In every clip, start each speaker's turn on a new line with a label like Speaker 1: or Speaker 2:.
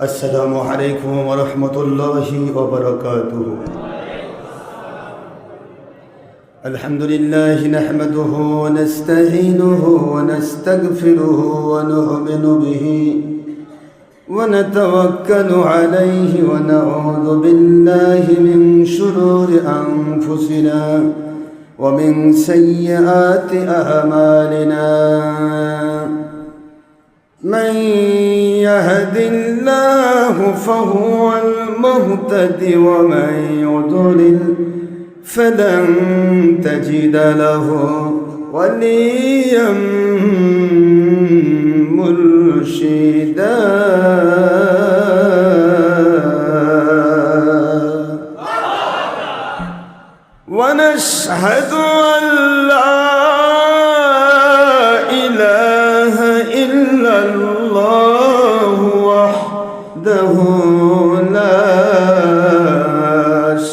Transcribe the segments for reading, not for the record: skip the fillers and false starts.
Speaker 1: السلام عليكم ورحمة الله وبركاته. الحمد لله نحمده ونستعينه ونستغفره ونؤمن به ونتوكل عليه ونعوذ بالله من شرور أنفسنا ومن سيئات أعمالنا. من يهد الله فهو المهتد ومن يضلل فلن تجد له وليا مرشدا. ونشهد أن لا إله إلا الله وحده لا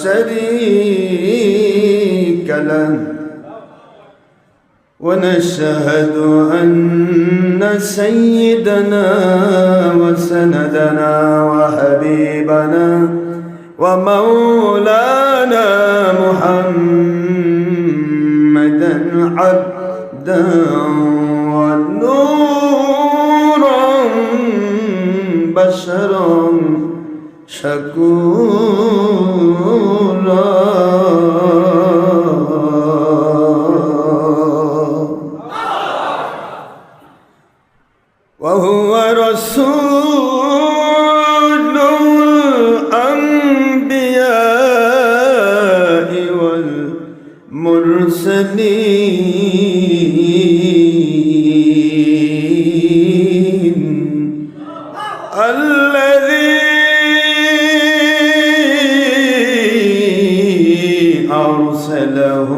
Speaker 1: شريك له. ونشهد أن سيدنا وسندنا وحبيبنا ومولانا محمدا عبدا ونورا بشرا شكورا. وهو رسول الأنبياء والمرسلين الذي أرسله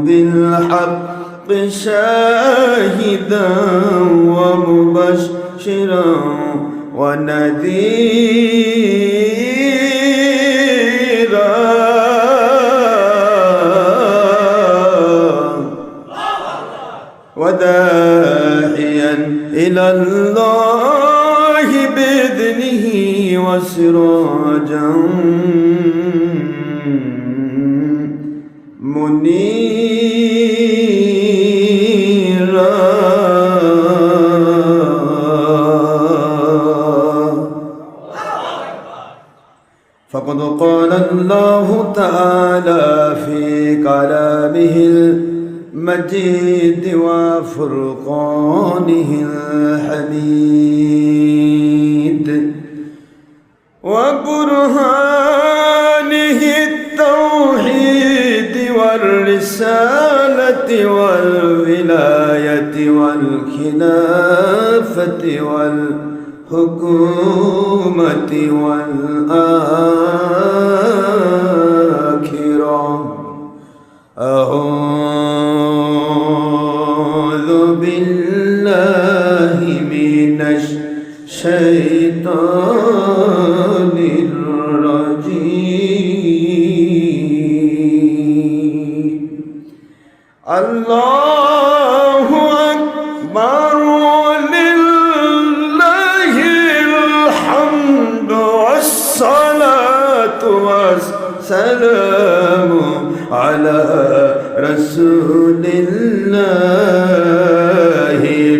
Speaker 1: بالحق شاهدا ومبشرا ونذيرا وداعيا إلى الله بإذنه وسراجا منيرا. فقد قال الله تعالى في كلامه المجيد وفرقانه الحميد وبرهانه التوحيد والرسالة والولاية والخلافة والحكومة والآخرة. أعوذ بالله من الشيطان الرجيم. الله أكبر ولله الحمد والصلاة والسلام على رسول الله.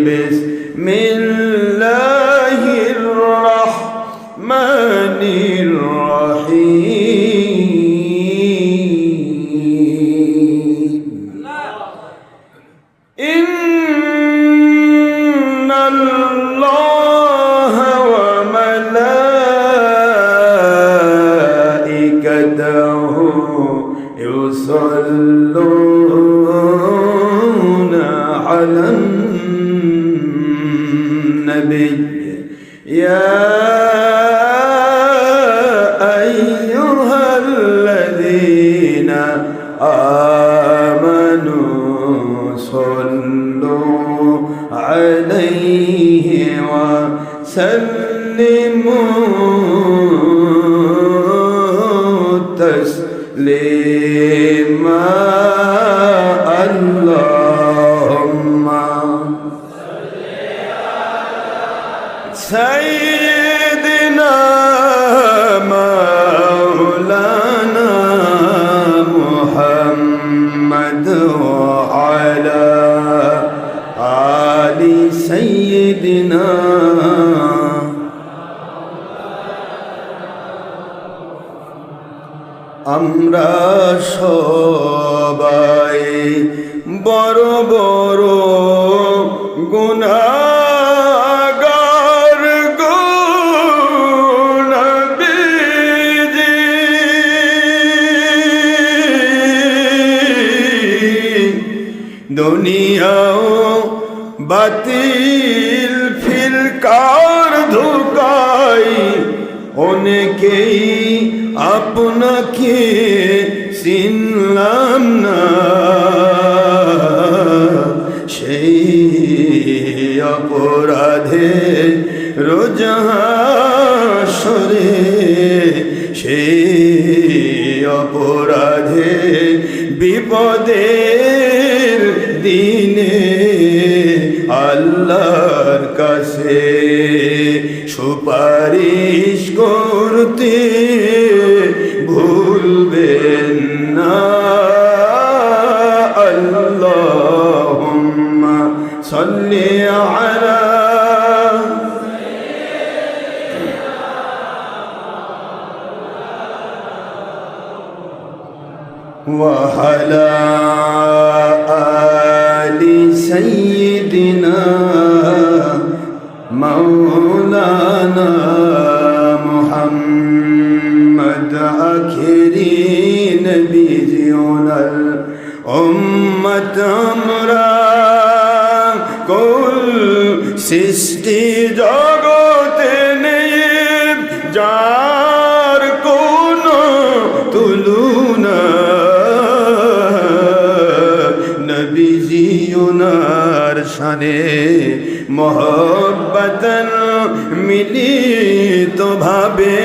Speaker 1: بسم الله الرحمن الرحيم. إن الله وملائكته يصلون على النبي. يا আমরা সবাই বড় বড় গুনাহগার গো নবীজি, দুনিয়াও বাতিল ফিরকার ধোঁকায় অনেকেই আপনাকে চিনলাম না, সেই অপরাধে রোজ হাসরে, সেই অপরাধে বিপদের দিনে আল্লাহর কাছে সুপারিশ করতে ভুলবেন না। আল্লাহুম্মা সাল্লি আলা ওয়া আলা আলি সাইয়্যিদিনা মাওলানা মুহাম্মদ আখিরি নবী জিওনাল উম্মত আমরা কুল সৃষ্টি জগতে নেই যার কোনো তুলনা, নবীজি ওনার শানে মোহব্বতন মিলিত ভাবে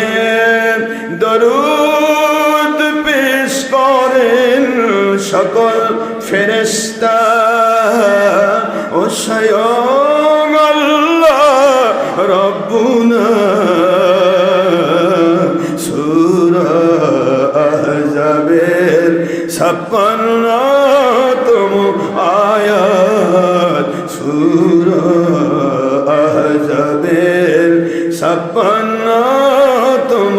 Speaker 1: দরুদ পেশ করেন সকল ফেরেশতা ও স্বয়ং আল্লাহ রব্বুনা। সূরা আহজাবের 56তম আয়াত, সূরা আহজাবের 56তম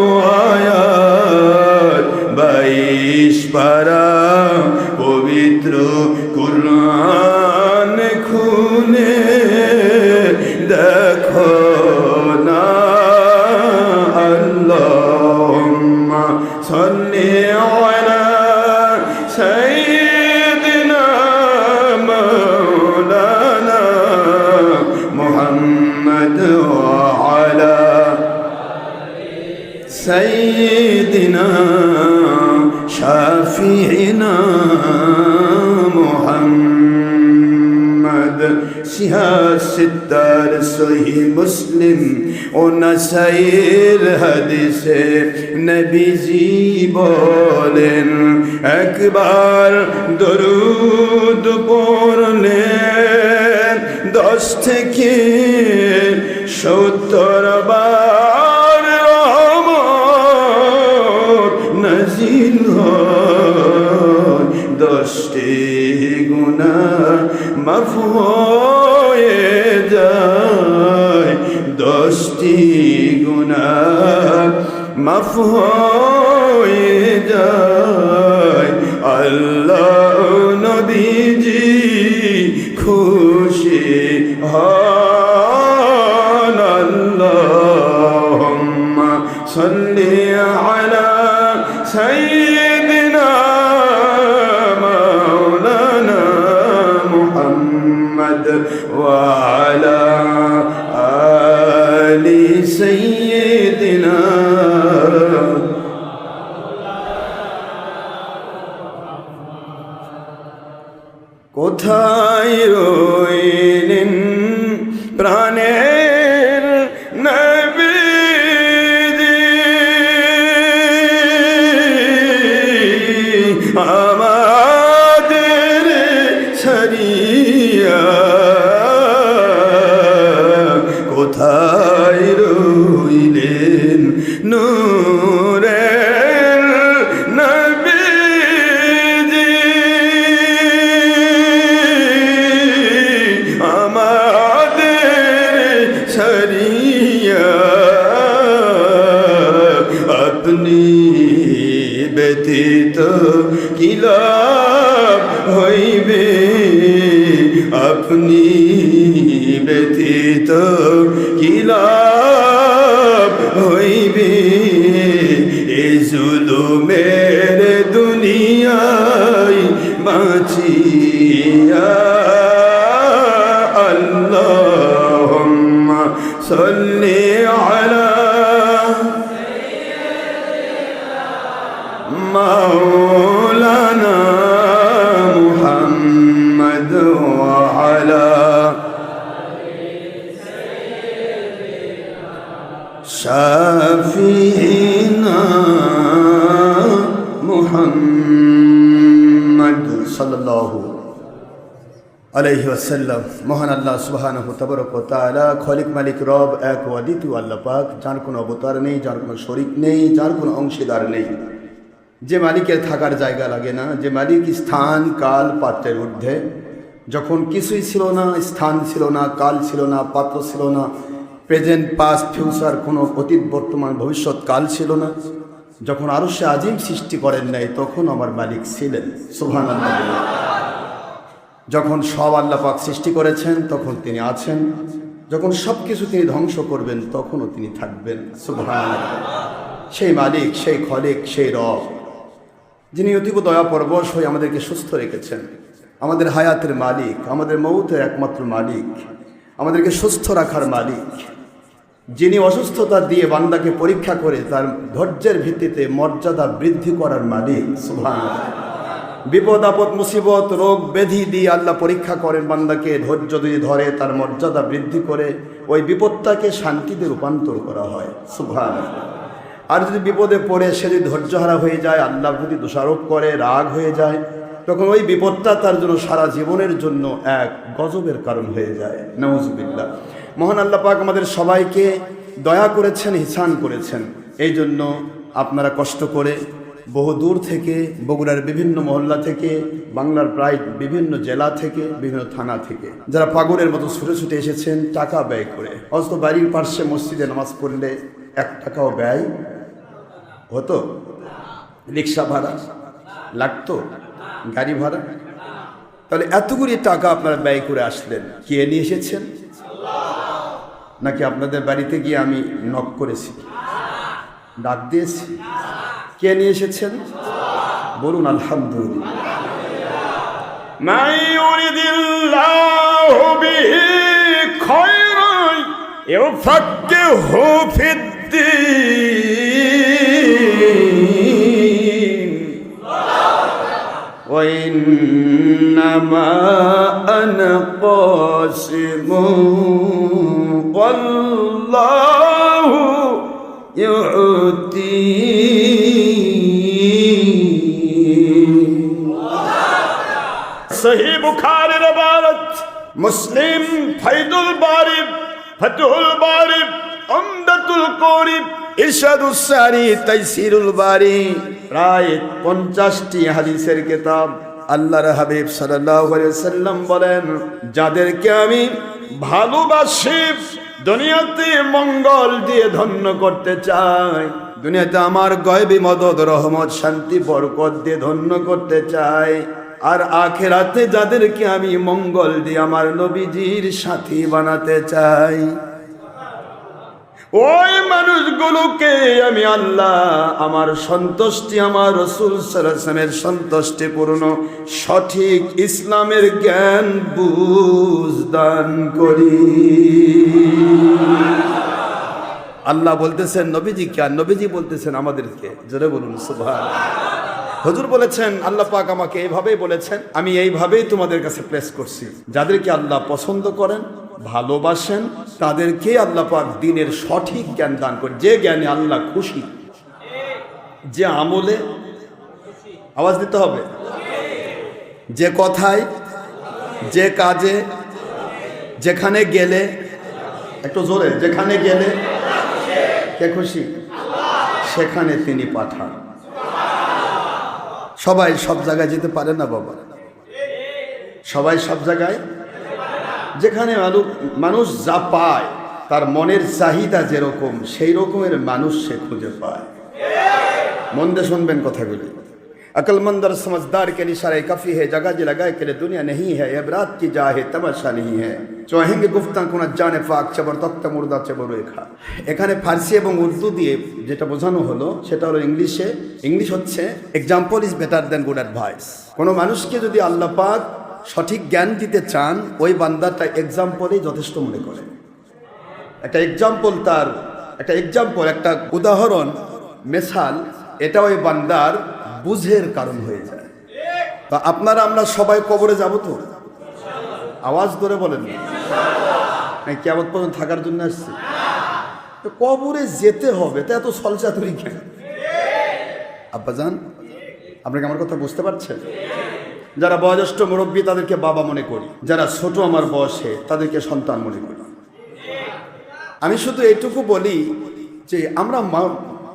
Speaker 1: আয়াত, 22 পারা পবিত্র কুরআন খুলে দেখো না। আল্লাহুম্মা সাল্লি আলা সাইয়্যিদিনা মাওলানা মুহাম্মদ ওয়া আলা সাইয়্যিদিনা শাফিঈনা মুহাম্মদ। সিহাসিত্তার সহিহ মুসলিম ও নাসাইর হাদিসে নবীজি বলেন, একবার দরুদ পড়লে 10 থেকে 70 বার রহমত নাযিল হয়, 10টি গুনাহ মাফ হয়ে যায়, 10টি গুনাহ মাফ হয়ে যায়। আল্লাহ নবীজি খুশি হন। আল্লাহুম্মা সাল্লি আলা সাইয়্যিদিনা মাওলানা মুহাম্মদ ওয়া আলা আলি সাইয়্যিদিনা। কোথায় রইলেন প্রাণের নবীজি, আমাদের ছাড়িয়া কোথায় রইলেন নূরের নবীজি, আমাদের ছাড়িয়া আপনি ব্যতীত কি লাভ হইবে, আপনি ব্যতীত কি লাভ হইবে, এই জুলুমের দুনিয়ায় বাঁচিয়া। আল্লাহুম্মা সাল্লি আলা মাওলানা মুহাম্মদ ওয়া আলা শাফিঈনা মুহাম্মদ সাল্লাল্লাহু আলাইহি ওয়াসাল্লাম। মহান আল্লাহ সুবহানাহু তাবারক ওয়া তাআলা খলিক মালিক রব এক ও দ্বিতীয় আল্লাহ পাক, যার কোনো অবতার নেই, যার কোনো শরীক নেই, যার কোনো অংশীদার নেই, যে মালিকের থাকার জায়গা লাগে না, যে মালিক স্থান কাল পাত্রের ঊর্ধ্বে। যখন কিছুই ছিল না, স্থান ছিল না, কাল ছিল না, পাত্র ছিল না, প্রেজেন্ট পাস্ট ফিউচার, কোনো অতীত বর্তমান ভবিষ্যৎ কাল ছিল না, যখন আরশে আজিম সৃষ্টি করেন নাই, তখন আমার মালিক ছিলেন। সুবহানাল্লাহ। যখন সব আল্লাহ পাক সৃষ্টি করেছেন তখন তিনি আছেন, যখন সব কিছু তিনি ধ্বংস করবেন তখনও তিনি থাকবেন। সুবহানাল্লাহ। সেই মালিক, সেই খলিক, সেই রব, যিনি অতীব দয়া পরবশ হয়ে আমাদেরকে সুস্থ রেখেছেন, আমাদের হায়াতের মালিক, আমাদের মৌতের একমাত্র মালিক, আমাদেরকে সুস্থ রাখার মালিক, যিনি অসুস্থতা দিয়ে বান্দাকে পরীক্ষা করে তার ধৈর্যের ভিত্তিতে মর্যাদা বৃদ্ধি করার মালিক। সুবহানাল্লাহ। বিপদ আপদ মুসিবত রোগ ব্যাধি দিয়ে আল্লাহ পরীক্ষা করেন বান্দাকে, ধৈর্য যদি ধরে তার মর্যাদা বৃদ্ধি করে ওই বিপদটাকে শান্তিতে রূপান্তর করা হয়। সুবহানাল্লাহ। আর যদি বিপদে পড়ে সে যদি ধৈর্যহারা হয়ে যায়, আল্লাহর প্রতি দোষারোপ করে, রাগ হয়ে যায়, তখন ওই বিপদটা তার জন্য সারা জীবনের জন্য এক গজবের কারণ হয়ে যায়। নাউজুবিল্লাহ। মহান আল্লাহ পাক আমাদের সবাইকে দয়া করেছেন, ইহসান করেছেন। এই জন্য আপনারা কষ্ট করে বহু দূর থেকে, বগুড়ার বিভিন্ন মহল্লা থেকে, বাংলার প্রায় বিভিন্ন জেলা থেকে, বিভিন্ন থানা থেকে যারা পাগলের মতো ছুটে ছুটে এসেছেন টাকা ব্যয় করে। অথচ বাড়ির পার্শ্বে মসজিদে নামাজ পড়লে 1 টাকাও ব্যয় হতো? রিক্সা ভাড়া লাগতো, গাড়ি ভাড়া? তাহলে এতগুলি টাকা আপনারা ব্যয় করে আসলেন, কে নিয়ে এসেছেন? নাকি আপনাদের বাড়িতে গিয়ে আমি নক করেছি, ডাক দিয়েছি? কে নিয়ে এসেছেন? বলুন আলহামদুলিল্লাহ।
Speaker 2: মা ইউরিদিল্লাহু বিহি খায়রান ইউফাক্কিহু ফিদ্দীন ওয়া ইন্নামা আনা কাসিমুন ওয়াল্লাহু ইউতি সহিহ বুখারীর ইবারত, মুসলিম, ফায়দুল বারি, ফাতহুল বারি, উমদাতুল কারি, ইরশাদুস সারি, তাইসিরুল বারি, প্রায় 50টি হাদিসের কিতাব। আল্লাহর হাবিব সাল্লাল্লাহু আলাইহি ওয়াসাল্লাম বলেন, যাদেরকে আমি ভালোবাসি, দুনিয়াতে মঙ্গল দিয়ে ধন্য করতে চাই, দুনিয়াতে আমার গায়বী মদদ, রহমত, শান্তি, বরকত দিয়ে ধন্য করতে চাই, আর আখিরাতে যাদেরকে আমি মঙ্গল দিয়ে আমার নবীজির সাথী বানাতে চাই, ওই মানুষগুলোকে আমি আল্লাহ আমার সন্তুষ্টি, আমার রাসূল সাল্লাল্লাহু আলাইহি ওয়াসাল্লামের সন্তুষ্টিপূর্ণ সঠিক ইসলামের জ্ঞান বুঝ দান করি। আল্লাহ বলতেছেন নবীজি কে, আর নবীজি বলতেছেন আমাদেরকে। জোরে বলুন সুবহানাল্লাহ। হুজুর বলেছেন, আল্লাহ পাক আমাকে এইভাবেই বলেছেন, আমি এইভাবেই তোমাদের কাছে প্লেস করছি। যাদেরকে আল্লাহ পছন্দ করেন, ভালোবাসেন, তাদেরকে আল্লাহ পাক দ্বীনের সঠিক জ্ঞান দান করেন। যে জ্ঞানে আল্লাহ খুশি, যে আমলে, আওয়াজ দিতে হবে, যে কথায়, যে কাজে, যেখানে গেলে, একটু জোরে, যেখানে গেলে কে খুশি, সেখানে তিনি পাঠান। সবাই সব জায়গায় যেতে পারে না বাবা, সবাই সব জায়গায়, যেখানে মানুষ যা পায়, তার মনের চাহিদা যেরকম, সেই রকমের মানুষ সে খুঁজে পায়। মন দিয়ে শুনবেন কথাগুলি। अक्लमंद और समझदार के निशारे काफ़ी है, जगह जी लगाए के लिए दुनिया नहीं है, इबरात की जा है, तमाशा नहीं है। চহেঙ্গে গুফতান কোন জানে পাক চবর তক্ত মুর্দা চবর রেখা। এখানে ফার্সি এবং উর্দু দিয়ে যেটা বোঝানো হলো সেটা হলো ইংলিশ হচ্ছে example is better then good advice. কোনো মানুষকে যদি আল্লাহ পাক সঠিক জ্ঞান দিতে চান ওই বান্দাটা এক্সাম্পলই যথেষ্ট মনে করে। একটা এক্সাম্পল একটা উদাহরণ মেসাল এটা ওই বান্দার বুঝের কারণ হয়ে যায়। তা আপনারা আমরা সবাই কবরে যাব তো? আওয়াজ ধরে বলেন না, কিয়ামত পর্যন্ত থাকার জন্য আসছি? কবরে যেতে হবে, তা এত সলচাতুরি কেন? আব্বাজান আপনাকে আমার কথা বুঝতে পারছেন? যারা বয়োজ্যেষ্ঠ মুরব্বী তাদেরকে বাবা মনে করি, যারা ছোট আমার বয়সে তাদেরকে সন্তান মনে করি। আমি শুধু এইটুকু বলি যে আমরা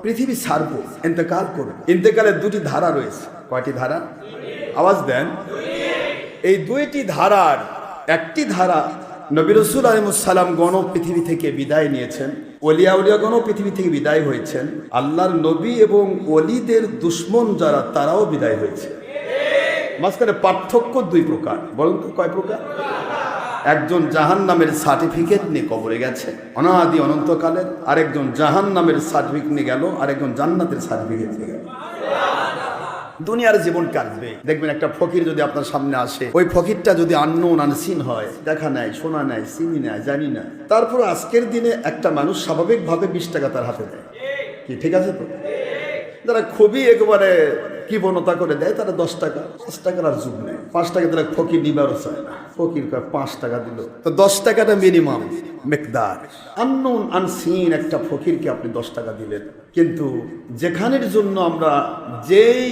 Speaker 2: পৃথিবী ছাড়বো, ইন্তেকাল করব। ইন্তেকালের দুটি ধারা রয়েছে। কয়টি ধারা? আওয়াজ দেন। এই দুইটি ধারার একটি ধারা নবী রাসূল আলাইহিস সালাম গণ পৃথিবী থেকে বিদায় নিয়েছেন, উলিয়াগণ পৃথিবী থেকে বিদায় হয়েছেন, আল্লাহর নবী এবং ওলিদের দুশমন যারা তারাও বিদায় হয়েছে। মাঝখানে পার্থক্য দুই প্রকার। বলুন তো কয় প্রকার? একজন জাহান্নামের সার্টিফিকেট নিয়ে কবরে গেছে অনাদি অনন্তকালের, আরেকজন জাহান্নামের সার্টিফিকেট নিয়ে গেল, আরেকজন জান্নাতের সার্টিফিকেট নিয়ে গেল। দুনিয়ার জীবন কাটবে, দেখবেন একটা ফকির যদি আপনার সামনে আসে, ওই ফকিরটা যদি আননোন আনসিন হয়, দেখা নাই, শোনা নাই, চিনি না, জানি না, তারপর আজকের দিনে একটা মানুষ স্বাভাবিকভাবে 20 টাকা তার হাতে দেয়। কি ঠিক আছে তো? যারা খুবই একেবারে কৃপণতা করে দেয় তারা 10 টাকা, 5 টাকার আর যুগ নেই। 5 টাকা তারা ফকির নিবারও চায় না, ফকির 5 টাকা দিল, তো 10 টাকাটা মিনিমাম মেকদার। আননোন আনসিন একটা ফকিরকে আপনি 10 টাকা দিলেন, কিন্তু যেখানের জন্য আমরা যেই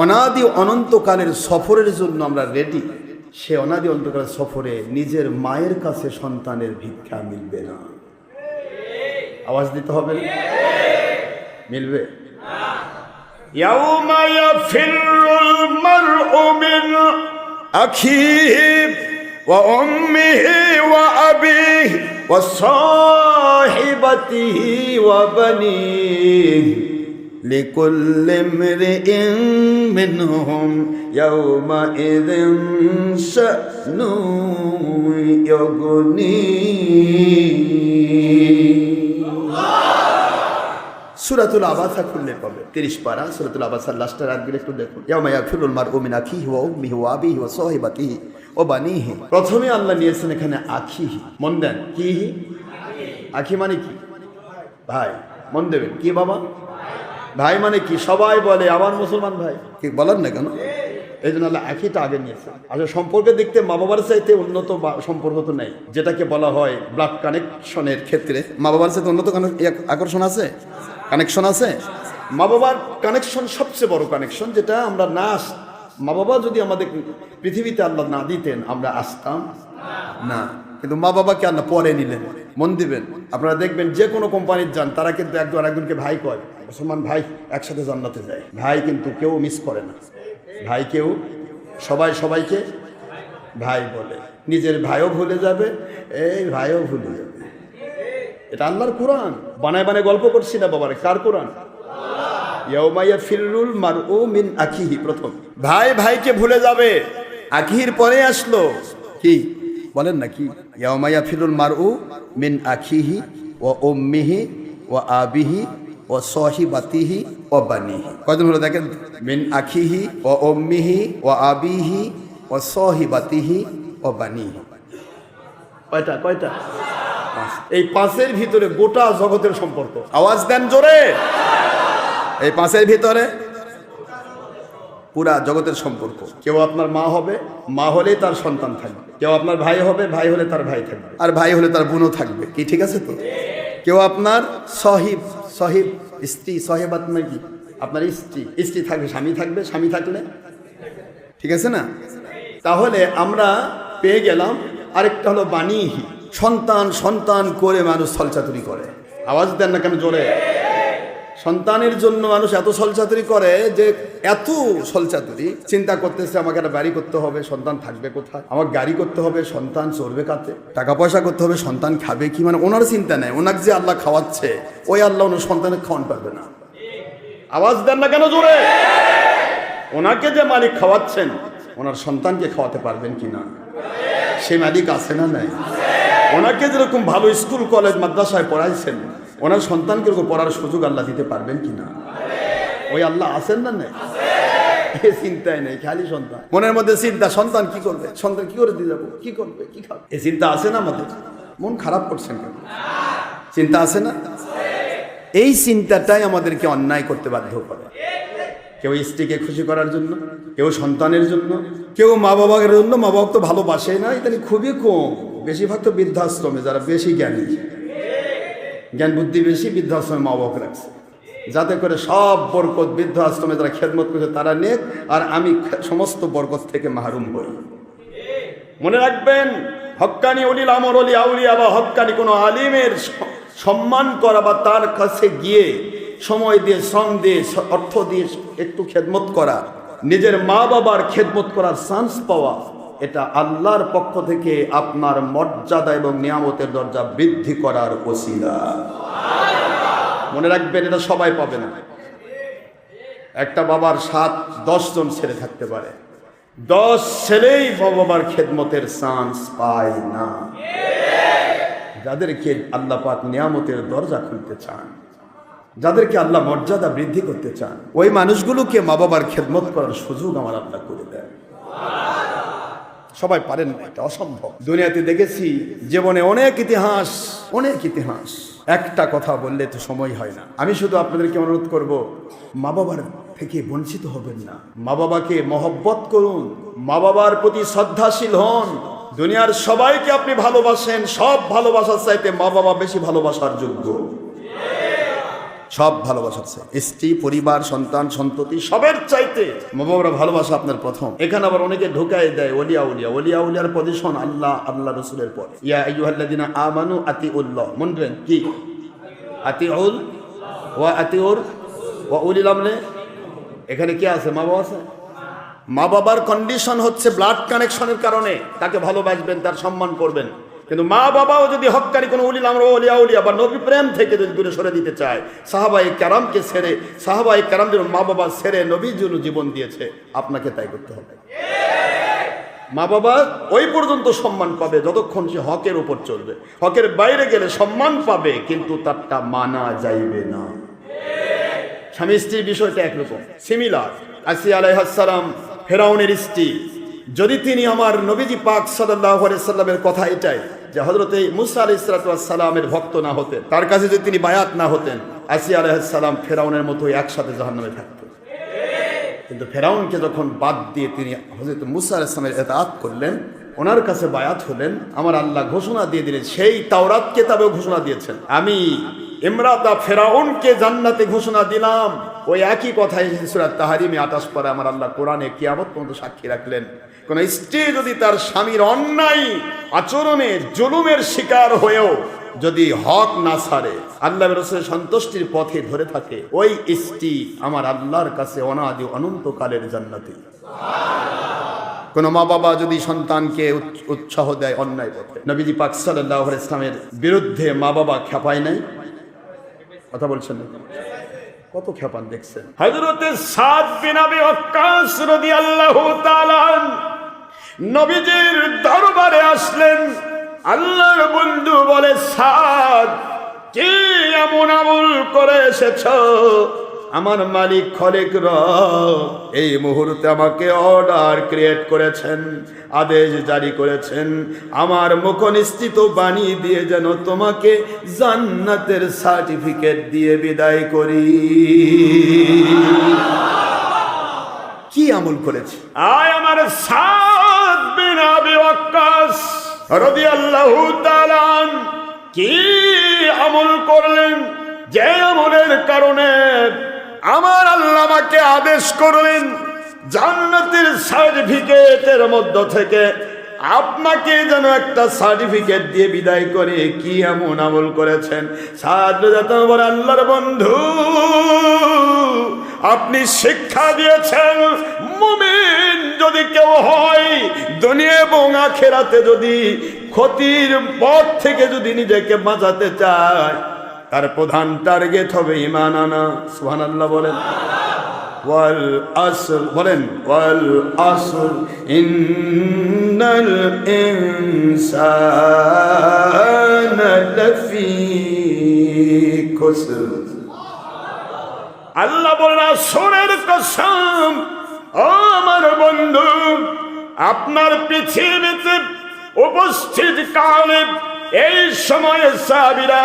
Speaker 2: অনাদি অনন্তকালের সফরের জন্য আমরা রেডি, সে অনাদি অনন্তকালের সফরে নিজের মায়ের কাছে সন্তানের ভিক্ষা মিলবে না। আওয়াজ দিতে হবে না? মিলবে? ইয়াউমা ইয়াফিরুল মারউ মিন আখিহি ওয়া উম্মিহি ওয়া আবিহি ওয়া সাহিবাতিহি ওয়া বানিহি লিকুল্লি ইমরিইন মিনহুম ইয়াউমাইযিন শা'নু ইউগনিহি। সূরাতুল আবাসা খুললে পাবে 30 পারা, সূরাতুল আবাসার লাস্টের আয়াতগুলো একটু দেখুন। ইয়াউমা ইয়াফিরুল মারউ মিন আখিহি ওয়া উম্মিহি ওয়া আবিহি ওয়া সাহিবাতিহি ওয়া বানিহি। প্রথমে আল্লাহ নিয়েছেন এখানে আখিহি। মন দেন, কি আখি মানে কি? ভাই। মন দেবেন, কি বাবা? ভাই মানে কি? সবাই বলে আমার মুসলমান ভাই, কি বলেন না কেন? এই জন্য আল্লাহ আখিটা আগে নিয়েছে। আসলে সম্পর্কে দেখতে মা বাবার চাইতে উন্নত সম্পর্ক তো নেই। যেটাকে বলা হয় ব্লাড কানেকশনের ক্ষেত্রে মা বাবার চাইতে উন্নত আকর্ষণ আছে, কানেকশন আছে। মা বাবার কানেকশন সবচেয়ে বড় কানেকশন, যেটা আমরা না, মা বাবা যদি আমাদের পৃথিবীতে আল্লাহ না দিতেন আমরা আসতাম না। কিন্তু মা বাবাকে আল্লাহ পরে নিলেন। মন দিবেন, আপনারা দেখবেন যে কোনো কোম্পানির যান, তারা কিন্তু একজন আরেকজনকে ভাই কয়, মুসলমান ভাই একসাথে জান্নাতে যায়। ভাই কিন্তু কেউ মিস করে না, ভাই কেউ, সবাই সবাইকে ভাই বলে। নিজের ভাইও ভুলে যাবে, এই ভাইও ভুলে যাবে। এটা আল্লাহর কোরআন, বানায় বানায় গল্প করছি না বাবারে। কার কোরআন? ইয়াউমা ইয়াফিরুল মারউ মিন আখিহি। প্রথম ভাই ভাইকে ভুলে যাবে, আখির পরে আসলো কি বলেন না? কি? ইয়াউমা ইয়াফিরুল মারউ মিন আখিহি ওয়া উম্মিহি ওয়া আবিহি ওয়া সাহিবাতিহি ওয়া বানিহি। কয়জন হলো দেখেন? মিন আখিহি ওয়া উম্মিহি ওয়া আবিহি ওয়া সাহিবাতিহি ওয়া বানিহি। কয়টা? কয়টা? এই 5-এর ভিতরে গোটা জগতের সম্পর্ক। আওয়াজ দেন জোরে। এই 5-এর ভিতরে পুরা জগতের সম্পর্ক। কেউ আপনার মা হবে, মা হলেই তার সন্তান থাকবে। কেউ আপনার ভাই হবে, ভাই হলে তার ভাই থাকবে, আর ভাই হলে তার বোনও থাকবে। কি ঠিক আছে তো? কেউ আপনার সহিব স্ত্রী, সহেবাত মানে কি? আপনার স্ত্রী থাকবে, স্বামী থাকবে, স্বামী থাকলে, ঠিক আছে না? তাহলে আমরা পেয়ে গেলাম আরেকটা হলো বানিহি। সন্তান করে মানুষ ছলচাতুরি করে। আওয়াজ দেন না কেন জোরে? সন্তানের জন্য মানুষ এত ছলচাতুরি করে যে এত ছলচাতুরি, চিন্তা করতেছে আমাকে একটা বাড়ি করতে হবে, সন্তান থাকবে কোথায়, আমার গাড়ি করতে হবে, সন্তান চড়বে কাতে, টাকা পয়সা করতে হবে, সন্তান খাবে কি। মানে ওনার চিন্তা নেই, ওনাকে যে আল্লাহ খাওয়াচ্ছে ওই আল্লাহ ওনার সন্তানের খাওয়ান পারবে না। আওয়াজ দেন না কেন জোরে? ওনাকে যে মালিক খাওয়াচ্ছেন ওনার সন্তানকে খাওয়াতে পারবেন কি না? সে মালিক আছে না নাই? ওনাকে যেরকম ভালো স্কুল কলেজ মাদ্রাসায় পড়াইছেন ওনার সন্তানকে এরকম পড়ার সুযোগ আল্লাহ দিতে পারবেন কি না? ওই আল্লাহ আছেন না নাই? এই চিন্তাই নেই, খালি সন্তান। মনের মধ্যে চিন্তা, সন্তান কি করবে, সন্তান কি করে দিয়ে যাবো, কি করবে, কি খাবে, এই চিন্তা আছে না আমাদের? মন খারাপ করছেন কেন? চিন্তা আছে না? এই চিন্তাটাই আমাদেরকে অন্যায় করতে বাধ্য করে। কেউ স্ত্রীকে খুশি করার জন্য, কেউ সন্তানের জন্য, কেউ মা বাবার জন্য। মা বাবা তো ভালোবাসে না, এটা খুবই কম। বেশিরভাগ তো বৃদ্ধাশ্রমে যারা বেশি জ্ঞানী, জ্ঞান বুদ্ধি বেশি, বৃদ্ধাশ্রমে মা বাবাকে রাখছে, যাতে করে সব বরকত বৃদ্ধাশ্রমে যারা খেদমত করছে তারা নেক, আর আমি সমস্ত বরকত থেকে মাহরুম হই। মনে রাখবেন, হক্কানি উলিল আমর ওলি আউলিয়া বা হক্কানি কোনো আলিমের সম্মান করা বা তার কাছে গিয়ে সময় দিয়ে, শ্রম দিয়ে, অর্থ দিয়ে একটু খেদমত করা, নিজের মা বাবার খেদমত করার চান্স পাওয়া, এটা আল্লাহর পক্ষ থেকে আপনার মর্যাদা এবং নিয়ামতের দরজা বৃদ্ধি করার ওসিলা। মনে রাখবেন, এটা সবাই পাবে না। একটা বাবার 7-10 জন ছেলে থাকতে পারে, 10 ছেলেই বাবার খেদমতের চান্স পায় না। যাদেরকে আল্লাহ পাক নিয়ামতের দরজা খুলতে চান, যাদেরকে আল্লাহ মর্যাদা বৃদ্ধি করতে চান, ওই মানুষগুলোকে মা বাবার খেদমত করার সুযোগ আমার আল্লাহ করে দেয়। সবাই পারেন না, এটা অসম্ভব। দুনিয়াতে দেখেছি, জীবনে অনেক ইতিহাস, অনেক ইতিহাস। একটা কথা বললে তো সময় হয় না। আমি শুধু আপনাদেরকে অনুরোধ করব, মা বাবার থেকে বঞ্চিত হবেন না। মা বাবাকে মহব্বত করুন, মা বাবার প্রতি শ্রদ্ধাশীল হন। দুনিয়ার সবাইকে আপনি ভালোবাসেন, সব ভালোবাসার চাইতে মা বাবা বেশি ভালোবাসার যোগ্য। সব ভালোবাসার চাইতে, স্ত্রী, পরিবার, সন্তান, সন্ততি, সবের চাইতে মা বাবার ভালোবাসা আপনার প্রথম। এখানে আবার অনেকে ঢুকায় দেয় ওলিয়া উলিয়া। ওলিয়া উলিয়ার পজিশন আল্লাহ, আল্লাহ রসুলের পর। ইয়া আইয়ুহাল্লাযিনা আমানু আতিউল্লাহ, মনবেন কি? আতিউল ওয়া আতিউর ওয়া উলিল আমরি। এখানে কি আছে? মা বাবা আছে। মা বাবার কন্ডিশন হচ্ছে ব্লাড কানেকশনের কারণে তাকে ভালোবাসবেন, তার সম্মান করবেন। কিন্তু মা বাবাও যদি হক্কানি কোনো উলিল আমর ওলিয়া উলিয়া বা নবী প্রেম থেকে যদি দূরে সরে দিতে চায়, সাহাবায়ে কেরামকে ছেড়ে, সাহাবায়ে কেরাম যেন মা বাবা ছেড়ে নবীর জন্য জীবন দিয়েছে, আপনাকে তাই করতে হবে। মা বাবা ওই পর্যন্ত সম্মান পাবে যতক্ষণ সে হকের উপর চলবে। হকের বাইরে গেলে সম্মান পাবে, কিন্তু তারটা মানা যাইবে না। স্বামী স্ত্রীর বিষয়টা একরকম, সিমিলার। আসিয়া আলাইহিস সালাম ফেরাউনের স্ত্রী, যদি তিনি আমার নবীজি পাক সাল্লাল্লাহু আলাইহি সাল্লামের কথা এটাই যে হযরতে মুসা আলাইহিস সালামের ভক্ত না হতেন, তার কাছে যদি তিনি বায়াত না হতেন, আসিয়া আলাইহিস সালাম ফেরাউনের মতো একসাথে জাহান্নামে থাকতেন। কিন্তু ফেরাউনকে যখন বাদ দিয়ে তিনি হযরত মুসা আলাইহিস সালামের ইতাআত করলেন, ওনার কাছে বায়াত হলেন, আমার আল্লাহ ঘোষণা দিয়ে দিলেন, সেই তাওরাত কিতাবেও ঘোষণা দিয়েছেন, আমি ইমরাতা ফেরাউনকে জান্নাতে ঘোষণা দিলাম। ওই একই কথাই সূরা তাহরিমে 28 পরে আমার আল্লাহ কোরআনে কিয়ামত পর্যন্ত সাক্ষী রাখলেন, কোন স্ত্রী যদি তার স্বামীর অন্যায় আচরণে জুলুমের শিকার হয়েও যদি হক না ছাড়ে, আল্লাহ রাসূলের সন্তুষ্টির পথে ধরে থাকে, ওই স্ত্রী আমার আল্লাহর কাছে অনাদি অনন্তকালের জান্নাতি। কোন মা বাবা যদি সন্তানকে উৎসাহ দেয় অন্যায় পথে, নবীজি পাক সাল্লাল্লাহু আলাইহি ওয়াসাল্লামের বিরুদ্ধে মা বাবা খেপায় নাই? কথা বলছেন না? কত খেপান দেখছেন। হযরতে সাদ বিন আবি ওয়াক্কাস রাদিয়াল্লাহু তাআলা নবীজির দরবারে আসলেন। আল্লাহর বন্ধু বলে, সাদ, কি এমন আমল করে এসেছো? আমার মালিক খলেক রব এই মুহূর্তে আমাকে অর্ডার ক্রিয়েট করেছেন, আদেশ জারি করেছেন, আমার মুখ নিশ্চিত বাণী দিয়ে যেন তোমাকে জান্নাতের সার্টিফিকেট দিয়ে বিদায় করি। কি আমল করেছে? আয় আমার সাদ বিন আবি ওয়াক্কাস রাদিয়াল্লাহু তাআলা কি আমল করলেন, যে আমলের কারণে আমার আল্লাহ আমাকে আদেশ করলেন জান্নাতের সার্টিফিকেটের মধ্য থেকে আপনাকে যেন একটা সার্টিফিকেট দিয়ে বিদায় করে। কি এমন আমল করেছেন? সাদ বলে, আল্লাহর বন্ধু, আপনি শিক্ষা দিয়েছেন মুমিন যদি কেউ হয়, দুনিয়া এবং আখিরাতে যদি ক্ষতির পথ থেকে যদি নিজেকে বাঁচাতে চায়, তার প্রধান টার্গেট হবে ঈমান আনা। সুবহানাল্লাহ বলেন। ওয়াল আসর, বলেন ওয়াল আসর ইন্নাল ইনসানা লাফি খুসর। আল্লাহ বলেন আসরের কসম, ও আমার বন্ধু, আপনার পৃথিবীতে উপস্থিত কালে এই সময়ে সাহাবীরা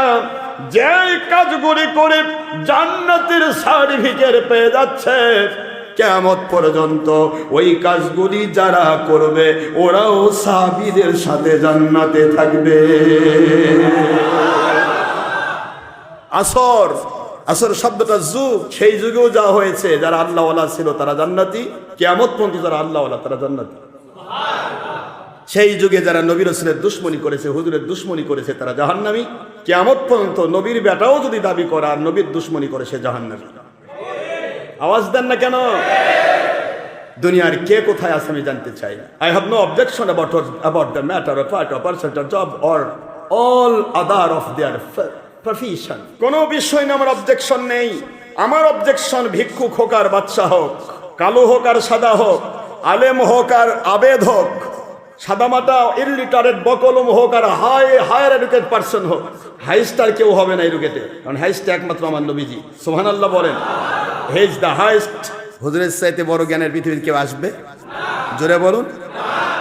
Speaker 2: যে কাজগুলি করে জান্নাতের সার্টিফিকেট পেয়ে যাচ্ছে, কিয়ামত পর্যন্ত ওই কাজগুলি যারা করবে ওরাও সাহাবীদের সাথে জান্নাতে থাকবে। আসর, আসর শব্দটা যুগ, সেই যুগেও যা হয়েছে, যারা আল্লাহওয়ালা ছিল তারা জান্নাতি, কিয়ামত পর্যন্ত যারা আল্লাহওয়ালা তারা জান্নাতি। সেই যুগে যারা নবী রাসূলের দুশমনি করেছে, হুজুরের দুশমনি করেছে, তারা জাহান্নামী। কিয়ামত পর্যন্ত নবীর বেটাও যদি দাবি করে আর নবীর দুশমনি করে, সে জাহান্নামী। আওয়াজ দেন না কেন? দুনিয়ার কে কোথায় আছে আমি জানতে চাই না। I have no objection about the matter of part or person job or all other of their profession. কোনো বিষয় নিয়ে আমার অবজেকশন নেই। আমার অবজেকশন ভিক্ষুক হোক আর বাচ্চা হোক, কালো হোক আর সাদা হোক, আলেম হোক আর আবেদ হোক, সাদামাটা ইলিটারেট বকলম হোক আর হায়ার এডুকেটেড পারসন হোক, হাইস্টার কেউ হবে না এডুকেটে, কারণ হাইস্ট একমাত্র আমার নবীজি। সুবহানাল্লাহ বলেন। He is the highest. হুজুরের চাইতে বড় জ্ঞানের পৃথিবীতে কেউ আসবে? জোরে বলুন।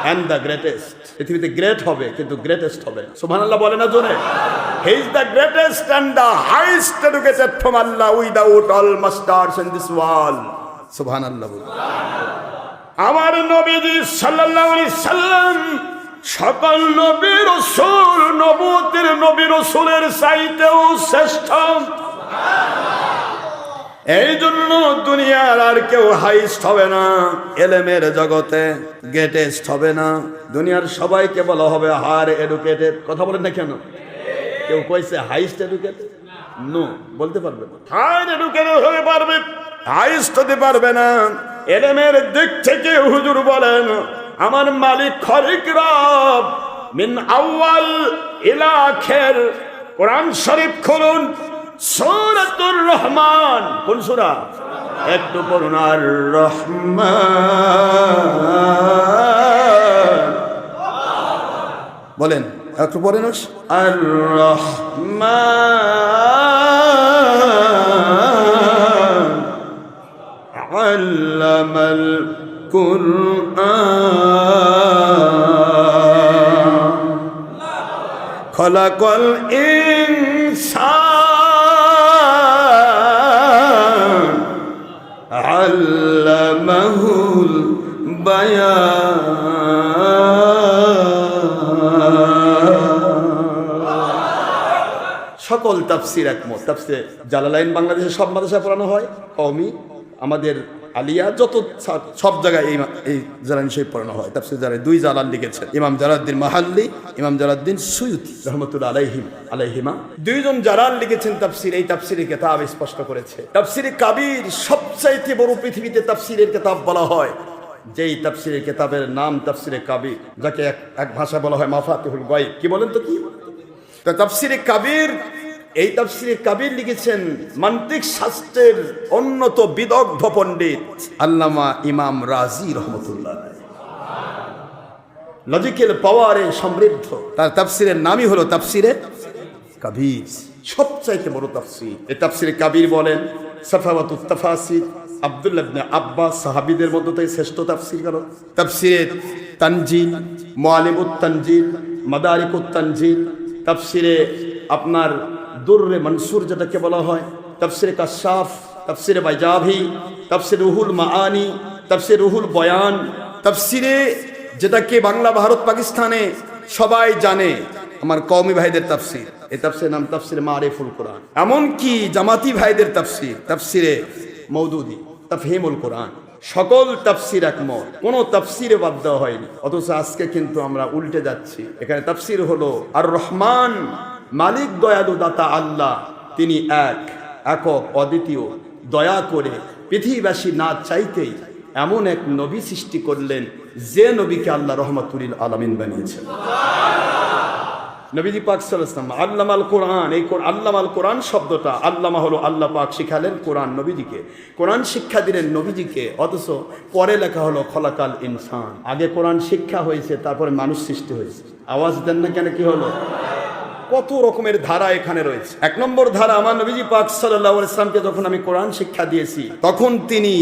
Speaker 2: And the greatest. পৃথিবীতে গ্রেট হবে কিন্তু গ্রেটেস্ট হবে না। সুবহানাল্লাহ বলে না জোরে? He is the greatest and the highest educated from Allah without all masters in this world. সুবহানাল্লাহ বলুন। আমার নবীজি সাল্লাল্লাহু আলাইহি সাল্লাম সকল নবী রাসূল, নবুয়তের নবী রাসূলের চাইতেও শ্রেষ্ঠ। এই জন্য দুনিয়ার আর কেউ হাইস্ট হবে না, এলেমের জগতে গ্রেটেস্ট হবে না। দুনিয়ার সবাইকে বলা হবে হায়ার এডুকেটেড। কথা বলেন না কেন? কেউ কইছে হাইস্ট এডুকেটেড? নো, বলতে পারবে না। হায়ার এডুকেটেড হতে পারবে, হাইস্ট হতে পারবে না। এলেমের দিক থেকে হুজুর বলেন আমার মালিক খলিক রব মিন আউয়াল ইলা আখির। কোরআন শরীফ খুলুন, সূরাতুর রহমান। কোন সূরা? একটু পড়ুন। আর রহমান বলেন, একটু পড়েন। আর রহমান আল্লামাল কুরআন খলাকাল ইনসান আল্লামাহুল বায়ান। সকল তাফসীর একমত। তাফসীরে জালালাইন বাংলাদেশের সব মাদ্রাসায় পড়ানো হয়, কওমি, আমাদের আলিয়া, যত সব জায়গায় এই জালালাইন শরীফ পড়ানো হয়। তাফসীর যারা দুই জালাল লিখেছেন, ইমাম জালালউদ্দিন মাহাল্লি, ইমাম জালালউদ্দিন সুয়ুতি রাহমাতুল্লাহ আলাইহিমা, দুইজন জালাল লিখেছেন তাফসীর। এই তাফসীরের কিতাব স্পষ্ট করেছে তাফসীরে কাবীর সবচাইতে বড় পৃথিবীতে তাফসীরের কিতাব বলা হয়। যেই তাফসীরের কিতাবের নাম তাফসীরে কাবীর, যাকে এক ভাষা বলা হয় মাফাতিহুল গায়ব। কি বলেন তো কি? তো তাফসীরে কাবীর, এই তাফসীরে কাবীর লিখেছেন মান্তিক শাস্ত্রের উন্নত বিদগ্ধ পণ্ডিত আল্লামা ইমাম রাজি রহমতুল্লাহ। লজিক্যাল পাওয়ারে সমৃদ্ধ তার তাফসীরের নামই হলো তাফসীরে কাবীর, সবচাইতে বড় তাফসীর। এই তাফসীরে কাবীর বলেন সাফাওয়াতুত তাফাসির, আব্দুল্লাহ ইবনে আব্বাস সাহাবীদের মধ্যে থেকে শ্রেষ্ঠ তাফসীরকার। তাফসীরে তানজিল, মুআলিমুত তানজিল, মাদারিকুত তানজিল, তাফসীরে আপনার দুররে মনসুর যেটাকে বলা হয়, তাফসীরে কাশাফ, তাফসীরে বাইজাভি, তাফসীরে রুহুল মাআনি, তাফসীরে রুহুল বয়ান, তাফসীরে যেটাকে বাংলা ভারত পাকিস্তানে সবাই জানে আমার কওমি ভাইদের তাফসীর। এই তাফসীরের নাম তাফসীরে মারিফুল কোরআন। এমনকি জামাতি ভাইদের তাফসীর, তাফসীরে মওদুদি, তাফহিমুল কোরআন। সকল তাফসীর একমত, কোনো তাফসীরে বাদ দেওয়া হয়নি। অথচ আজকে কিন্তু আমরা উল্টে যাচ্ছি। এখানে তাফসীর হলো আর রহমান, মালিক দয়ালু দাতা আল্লাহ, তিনি একক অদ্বিতীয়। দয়া করে পৃথিবীবাসী না চাইতেই এমন এক নবী সৃষ্টি করলেন যে নবীকে আল্লাহ রহমাতুল আলামিন বানিয়েছেন। নবীজি পাক সাল্লাল্লাহু আলাইহি ওয়াসাল্লাম আল্লামাল কোরআন, এই আল্লামাল কোরআন শব্দটা, আল্লামা হলো আল্লাহ পাক শিখালেন কোরআন নবীজিকে, কোরআন শিক্ষা দিলেন নবীজিকে, অথচ পরে লেখা হলো খলাকাল ইনসান। আগে কোরআন শিক্ষা হয়েছে, তারপরে মানুষ সৃষ্টি হয়েছে। আওয়াজ দেন না কেন? কি হলো? কত রকমের ধারা এখানে রয়েছে। এক নম্বর ধারা, আমার নবীজি পাক সাল্লাল্লাহু আলাইহি ওয়াসাল্লামকে যখন আমি কোরআন শিক্ষা দিয়েছি, তখন তিনি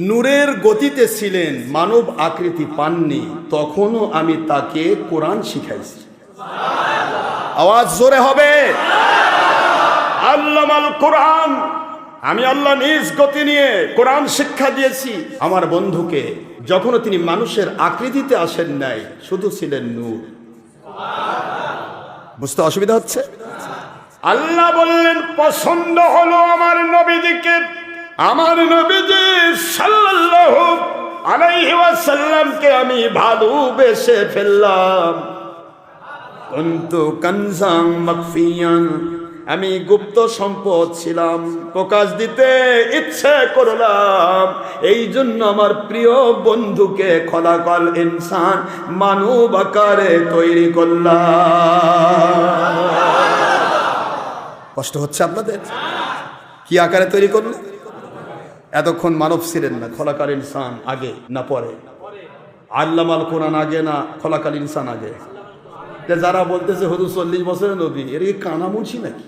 Speaker 2: নূরের গতিতে ছিলেন, মানব আকৃতি পাননি, তখনও আমি তাকে কোরআন শিখাইছি। আওয়াজ জোরে হবে। আল্লামাল কোরআন, আমি আল্লাহ নিজ গতি নিয়ে কোরআন শিক্ষা দিয়েছি আমার বন্ধুকে, যখনও তিনি মানুষের আকৃতিতে আসেন নাই, শুধু ছিলেন নূর। বুঝতে অসুবিধা হচ্ছে? আল্লাহ বললেন পছন্দ হলো আমার নবীজিকে, আমার নবীজি সাল্লাল্লাহু আলাইহি ওয়াসাল্লামকে আমি ভালোবেসে ফেললাম। কুনতু কানজাম মাখফিয়ান, আমি গুপ্ত সম্পদ ছিলাম, প্রকাশ দিতে ইচ্ছে করলাম, এই জন্য আমার প্রিয় বন্ধুকে খলাকাল ইনসান, মানব আকারে তৈরি করলাম। কষ্ট হচ্ছে আপনাদের? কি আকারে তৈরি করলেন? এতক্ষণ মানব ছিলেন না, খলাকাল ইনসান আগে না পরে? আল্লামাল কোরআন আগে না খলাকাল ইনসান আগে? যারা বলতেছে হুজুর 40 বছরের নবী, এর কি কানামুছি নাকি?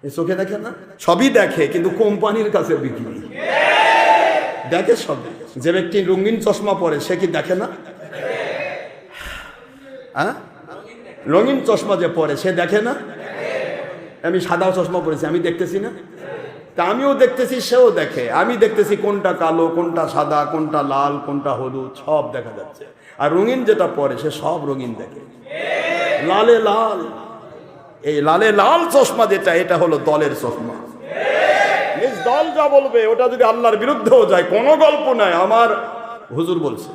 Speaker 2: এই চোখে দেখে না? সবই দেখে, কিন্তু কোম্পানির কাছে বিক্রি দেখে সবই। যে ব্যক্তি রঙিন চশমা পরে সে কি দেখে না? হ্যাঁ, রঙিন চশমা যে পরে সে দেখে না? আমি সাদা চশমা পরেছি, আমি দেখতেছি না? তা আমিও দেখতেছি, সেও দেখে। আমি দেখতেছি কোনটা কালো, কোনটা সাদা, কোনটা লাল, কোনটা হলুদ, সব দেখা যাচ্ছে। আর রঙিন যেটা পরে সে সব রঙিন দেখে। লালে লাল, এই লালে লাল চশমা যেটা, এটা হলো দলের চশমা। নিজ দল যা বলবে ওটা যদি আল্লাহর বিরুদ্ধেও যায়, কোনো গল্প নাই, আমার হুজুর বলছে।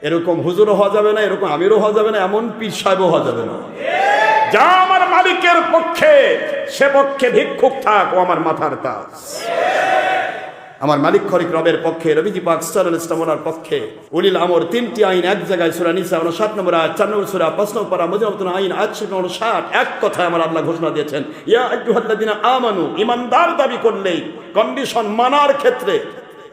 Speaker 2: এরকম হুজুরও হওয়া যাবে না, এরকম আমিরও হওয়া যাবে না, এমন পীর সাহেবও হওয়া যাবে না। যা আমার মালিকের পক্ষে, সে পক্ষে ভিক্ষুক থাক, ও আমার মাথার তাজ। আমার মালিক খরিক রবের পক্ষে, নবীজি পাক সাল্লাল্লাহু আলাইহি ওয়াসাল্লামের পক্ষে উলিল আমর, তিনটি আইন এক জায়গায়, সূরা নিসা 59 নম্বর আয়াত, 4 নম্বর সূরা 5 নম্বর পারা মুজাওয়াতুন আইন আয়াত 60, এক কথায় আমার আল্লাহ ঘোষণা দিয়েছেন, ইয়া আইয়ুহাল্লাযিনা আমানু, ঈমানদার দাবি করলেই কন্ডিশন মানার ক্ষেত্রে,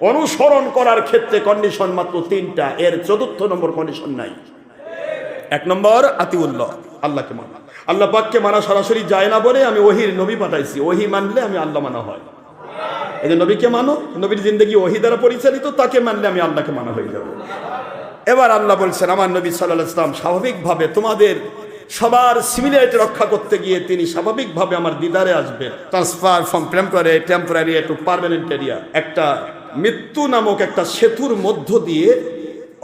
Speaker 2: অনুসরণ করার ক্ষেত্রে কন্ডিশন মাত্র 3টা, এর 4র্থ নম্বর কন্ডিশন নাই। 1 নম্বর আতিউল্লাহ, আল্লাহকে মানা। আল্লাহ পাককে মানা সরাসরি যায় না বলে আমি ওহির নবী পাঠাইছি, ওহি মানলে আমি আল্লাহ মানা হয়। এই যে নবীকে মানো, নবীর জিন্দগি ওহি দ্বারা পরিচালিত, তাকে মানলে আমি আল্লাহকে মানা হয়ে যাব। এবার আল্লাহ বলছেন আমার নবী সাল্লাল্লাহু আলাইহি ওয়াসাল্লাম স্বাভাবিকভাবে তোমাদের সবার সিমিলারিটি রক্ষা করতে গিয়ে তিনি স্বাভাবিকভাবে আমার দিদারে আসবেন। Transfer from temporary to permanent area, একটা মৃত্যু নামক একটা সেতুর মধ্য দিয়ে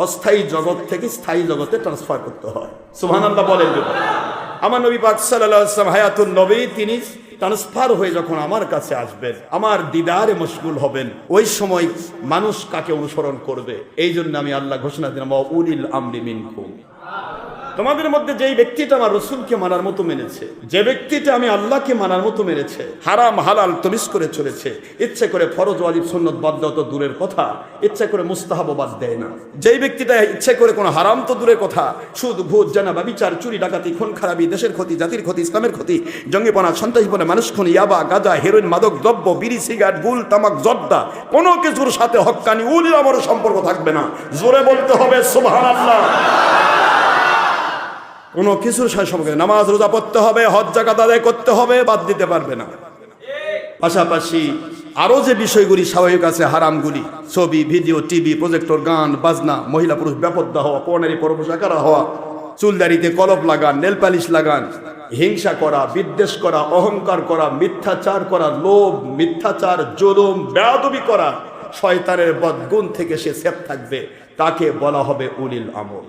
Speaker 2: অস্থায়ী জগৎ থেকে স্থায়ী জগতে ট্রান্সফার করতে হয়। সুবহানাল্লাহ বলেন। আমার নবী পাক সাল্লাল্লাহু আলাইহি ওয়াসাল্লাম হায়াতুন নবী, তিনি ট্রান্সফার হয়ে যখন আমার কাছে আসবেন, আমার দিদারে মশগুল হবেন, ওই সময় মানুষ কাকে অনুসরণ করবে? এই জন্য আমি আল্লাহ ঘোষণা দিলাম, উলিল আমরি মিনকুম। তোমাদের মধ্যে যেই ব্যক্তিটা আমার রসুলকে মানার মতো মেনেছে, যে ব্যক্তিটা আমি আল্লাহকে মানার মতো মেনেছে, হারাম হালাল তমিজ করে চলেছে, ইচ্ছে করে ফরজ ওয়াজিব সুন্নত বাদ দেওয়া তো দূরের কথা, ইচ্ছে করে মুস্তাহাব বাদ দেয় না, যেই ব্যক্তিটা ইচ্ছে করে কোনো হারাম তো দূরের কথা, সুদ ঘুষ জানা ব্যভিচার চুরি ডাকাতি খুন খারাপি, দেশের ক্ষতি, জাতির ক্ষতি, ইসলামের ক্ষতি, জঙ্গিপনা সন্ত্রাসীপনা, মানুষ খুন, ইয়াবা গাঁজা হেরোইন মাদক দ্রব্য বিড়ি সিগারেট গুল তামাক জর্দা, কোনো কিছুর সাথে হক্কানি উলিল আমর সম্পর্ক থাকবে না। জোরে বলতে হবে সুবহানাল্লাহ। কোনো কিছুর সাথে সম্পর্ক, নামাজ রোজা পড়তে হবে, হজ যাকাত আদায় করতে হবে, বাদ দিতে পারবে না। পাশাপাশি আরো যে বিষয়গুলি স্বাভাবিক আছে, হারামগুলি, ছবি ভিডিও টিভি প্রজেক্টর গান বাজনা, মহিলা পুরুষ বেপর্দা হওয়া, পরনারী পরপুষাকারা হওয়া, চুলদাড়িতে কলপ লাগান, নেল পালিশ লাগান, হিংসা করা, বিদ্বেষ করা, অহংকার করা, মিথ্যাচার করা, লোভ, মিথ্যাচার, জুলুম, বেয়াদবি করা, শয়তানের বদগুণ থেকে সে সেফ থাকবে, তাকে বলা হবে উলিল আমর।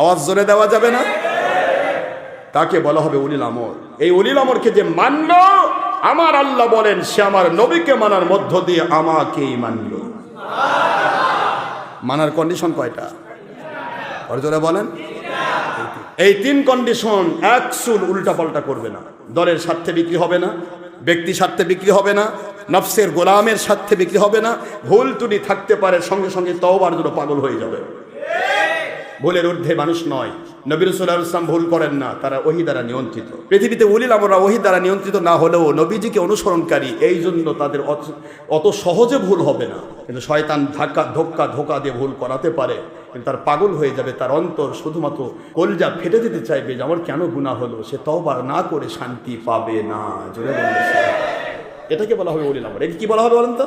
Speaker 2: আওয়াজ জোরে দেওয়া যাবে না? তাকে বলা হবে উলিল আমর। এই উলিল আমরকে যে মানল, আমার আল্লাহ বলেন সে আমার নবীকে মানার মধ্য দিয়ে আমাকেই মানল। মানার কন্ডিশন কয়টা? আর জোরে বলেন। এই 3 কন্ডিশন, এক চুল উল্টা পাল্টা করবে না, দলের স্বার্থে বিক্রি হবে না, ব্যক্তি স্বার্থে বিক্রি হবে না, নফসের গোলামের স্বার্থে বিক্রি হবে না, ভুল ত্রুটি থাকতে পারে, সঙ্গে সঙ্গে তওবার জন্য পাগল হয়ে যাবে। ভুলের ঊর্ধ্বে মানুষ নয়। নবী রাসূলুল্লাহ সাল্লাল্লাহু আলাইহি ওয়াসাল্লাম ভুল করেন না, তারা ওহী দ্বারা নিয়ন্ত্রিত। পৃথিবীতে উলিল আমররা ওহী দ্বারা নিয়ন্ত্রিত না হলেও নবীজিকে অনুসরণকারী, এই জন্য তাদের অত সহজে ভুল হবে না। কিন্তু শয়তান ধোঁকা দিয়ে ভুল করাতে পারে, কিন্তু তার পাগল হয়ে যাবে, তার অন্তর শুধুমাত্র কলজা ফেটে দিতে চাইবে যে আমার কেন গুনাহ হলো, সে তওবা না করে শান্তি পাবে না। জোরে বলুন, এটাকে বলা হবে উলিল আমর। এটা কি বলা হবে বলেন তো?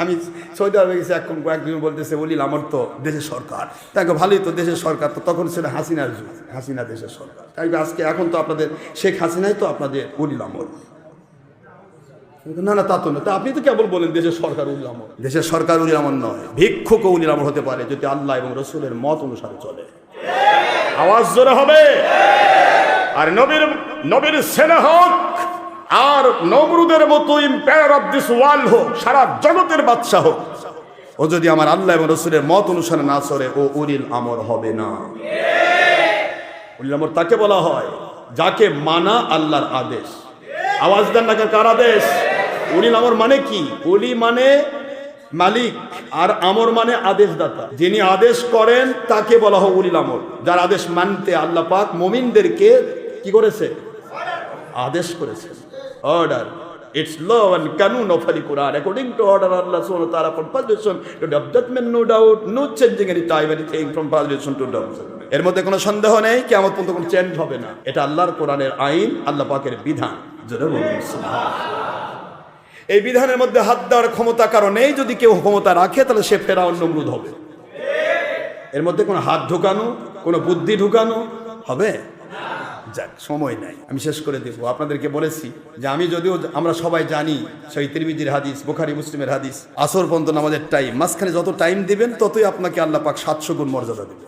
Speaker 2: আমি সৌদি আরবে গেছি, একজন বলতেছে উলিল আমর তো দেশের সরকার। তাকে ভালোই তো দেশের সরকার, তো তখন ছিল হাসিনার যুগ, হাসিনা দেশের সরকার। তাই আজকে এখন তো আপনাদের শেখ হাসিনাই তো আপনাদের উলিল আমর। না না, তা তো না, তা আপনি তো কেবল বলেন দেশের সরকার উলিল আমর। দেশের সরকার উলিল আমর নয়, ভিক্ষুক উলিল আমর হতে পারে যদি আল্লাহ এবং রসুলের মত অনুসারে চলে। আওয়াজ জোরে হবে। আর নবীর ছেলে হোক আর নমরুদের মতো এম্পায়ার অফ দিস ওয়ার্ল্ড হোক, সারা জগতের বাদশা হোক, ও যদি আমার আল্লাহ এবং রসুলের মত অনুসারে না চলে, ও উলিল আমর হবে না। উলিল আমর তাকে বলা হয় যাকে মানা আল্লাহর আদেশ। আওয়াজ দেন না, কার আদেশ? উলিল আমর মানে কি? উলি মানে মালিক, আর আমর মানে আদেশদাতা। যিনি আদেশ করেন তাকে বলা হয় উলিল আমর। যার আদেশ মানতে আল্লাহ পাক মুমিনদেরকে কি করেছে? আদেশ করেছে। Order, its law and canon of the Quran, according to order Allah subhanahu wa ta'ala from position to development, no doubt, no changing any time, anything from position to development. এর মধ্যে কোনো সন্দেহ নেই, কিয়ামত পর্যন্ত কোনো চেঞ্জ হবে না। এটা আল্লাহর কোরআনের আইন, আল্লাহ পাকের বিধান। জোরে বলুন সুবহানাল্লাহ। এই বিধানের মধ্যে হাত দেওয়ার ক্ষমতা কারো নেই। যদি কেউ ক্ষমতা রাখে তাহলে সে ফেরাউন নমরুদ হবে। এর মধ্যে কোনো হাত ঢুকানো, কোনো বুদ্ধি ঢুকানো হবে? যাক, সময় নাই, আমি শেষ করে দেব। আপনাদেরকে বলেছি যে আমরা সবাই জানি সেই তিরমিজির হাদিস, বুখারী মুসলিমের হাদিস, আসর পর্যন্ত নামাজের টাইম, মাঝখানে যত টাইম দিবেন ততই আপনাকে আল্লাহ পাক 700 গুণ মর্যাদা দেবে,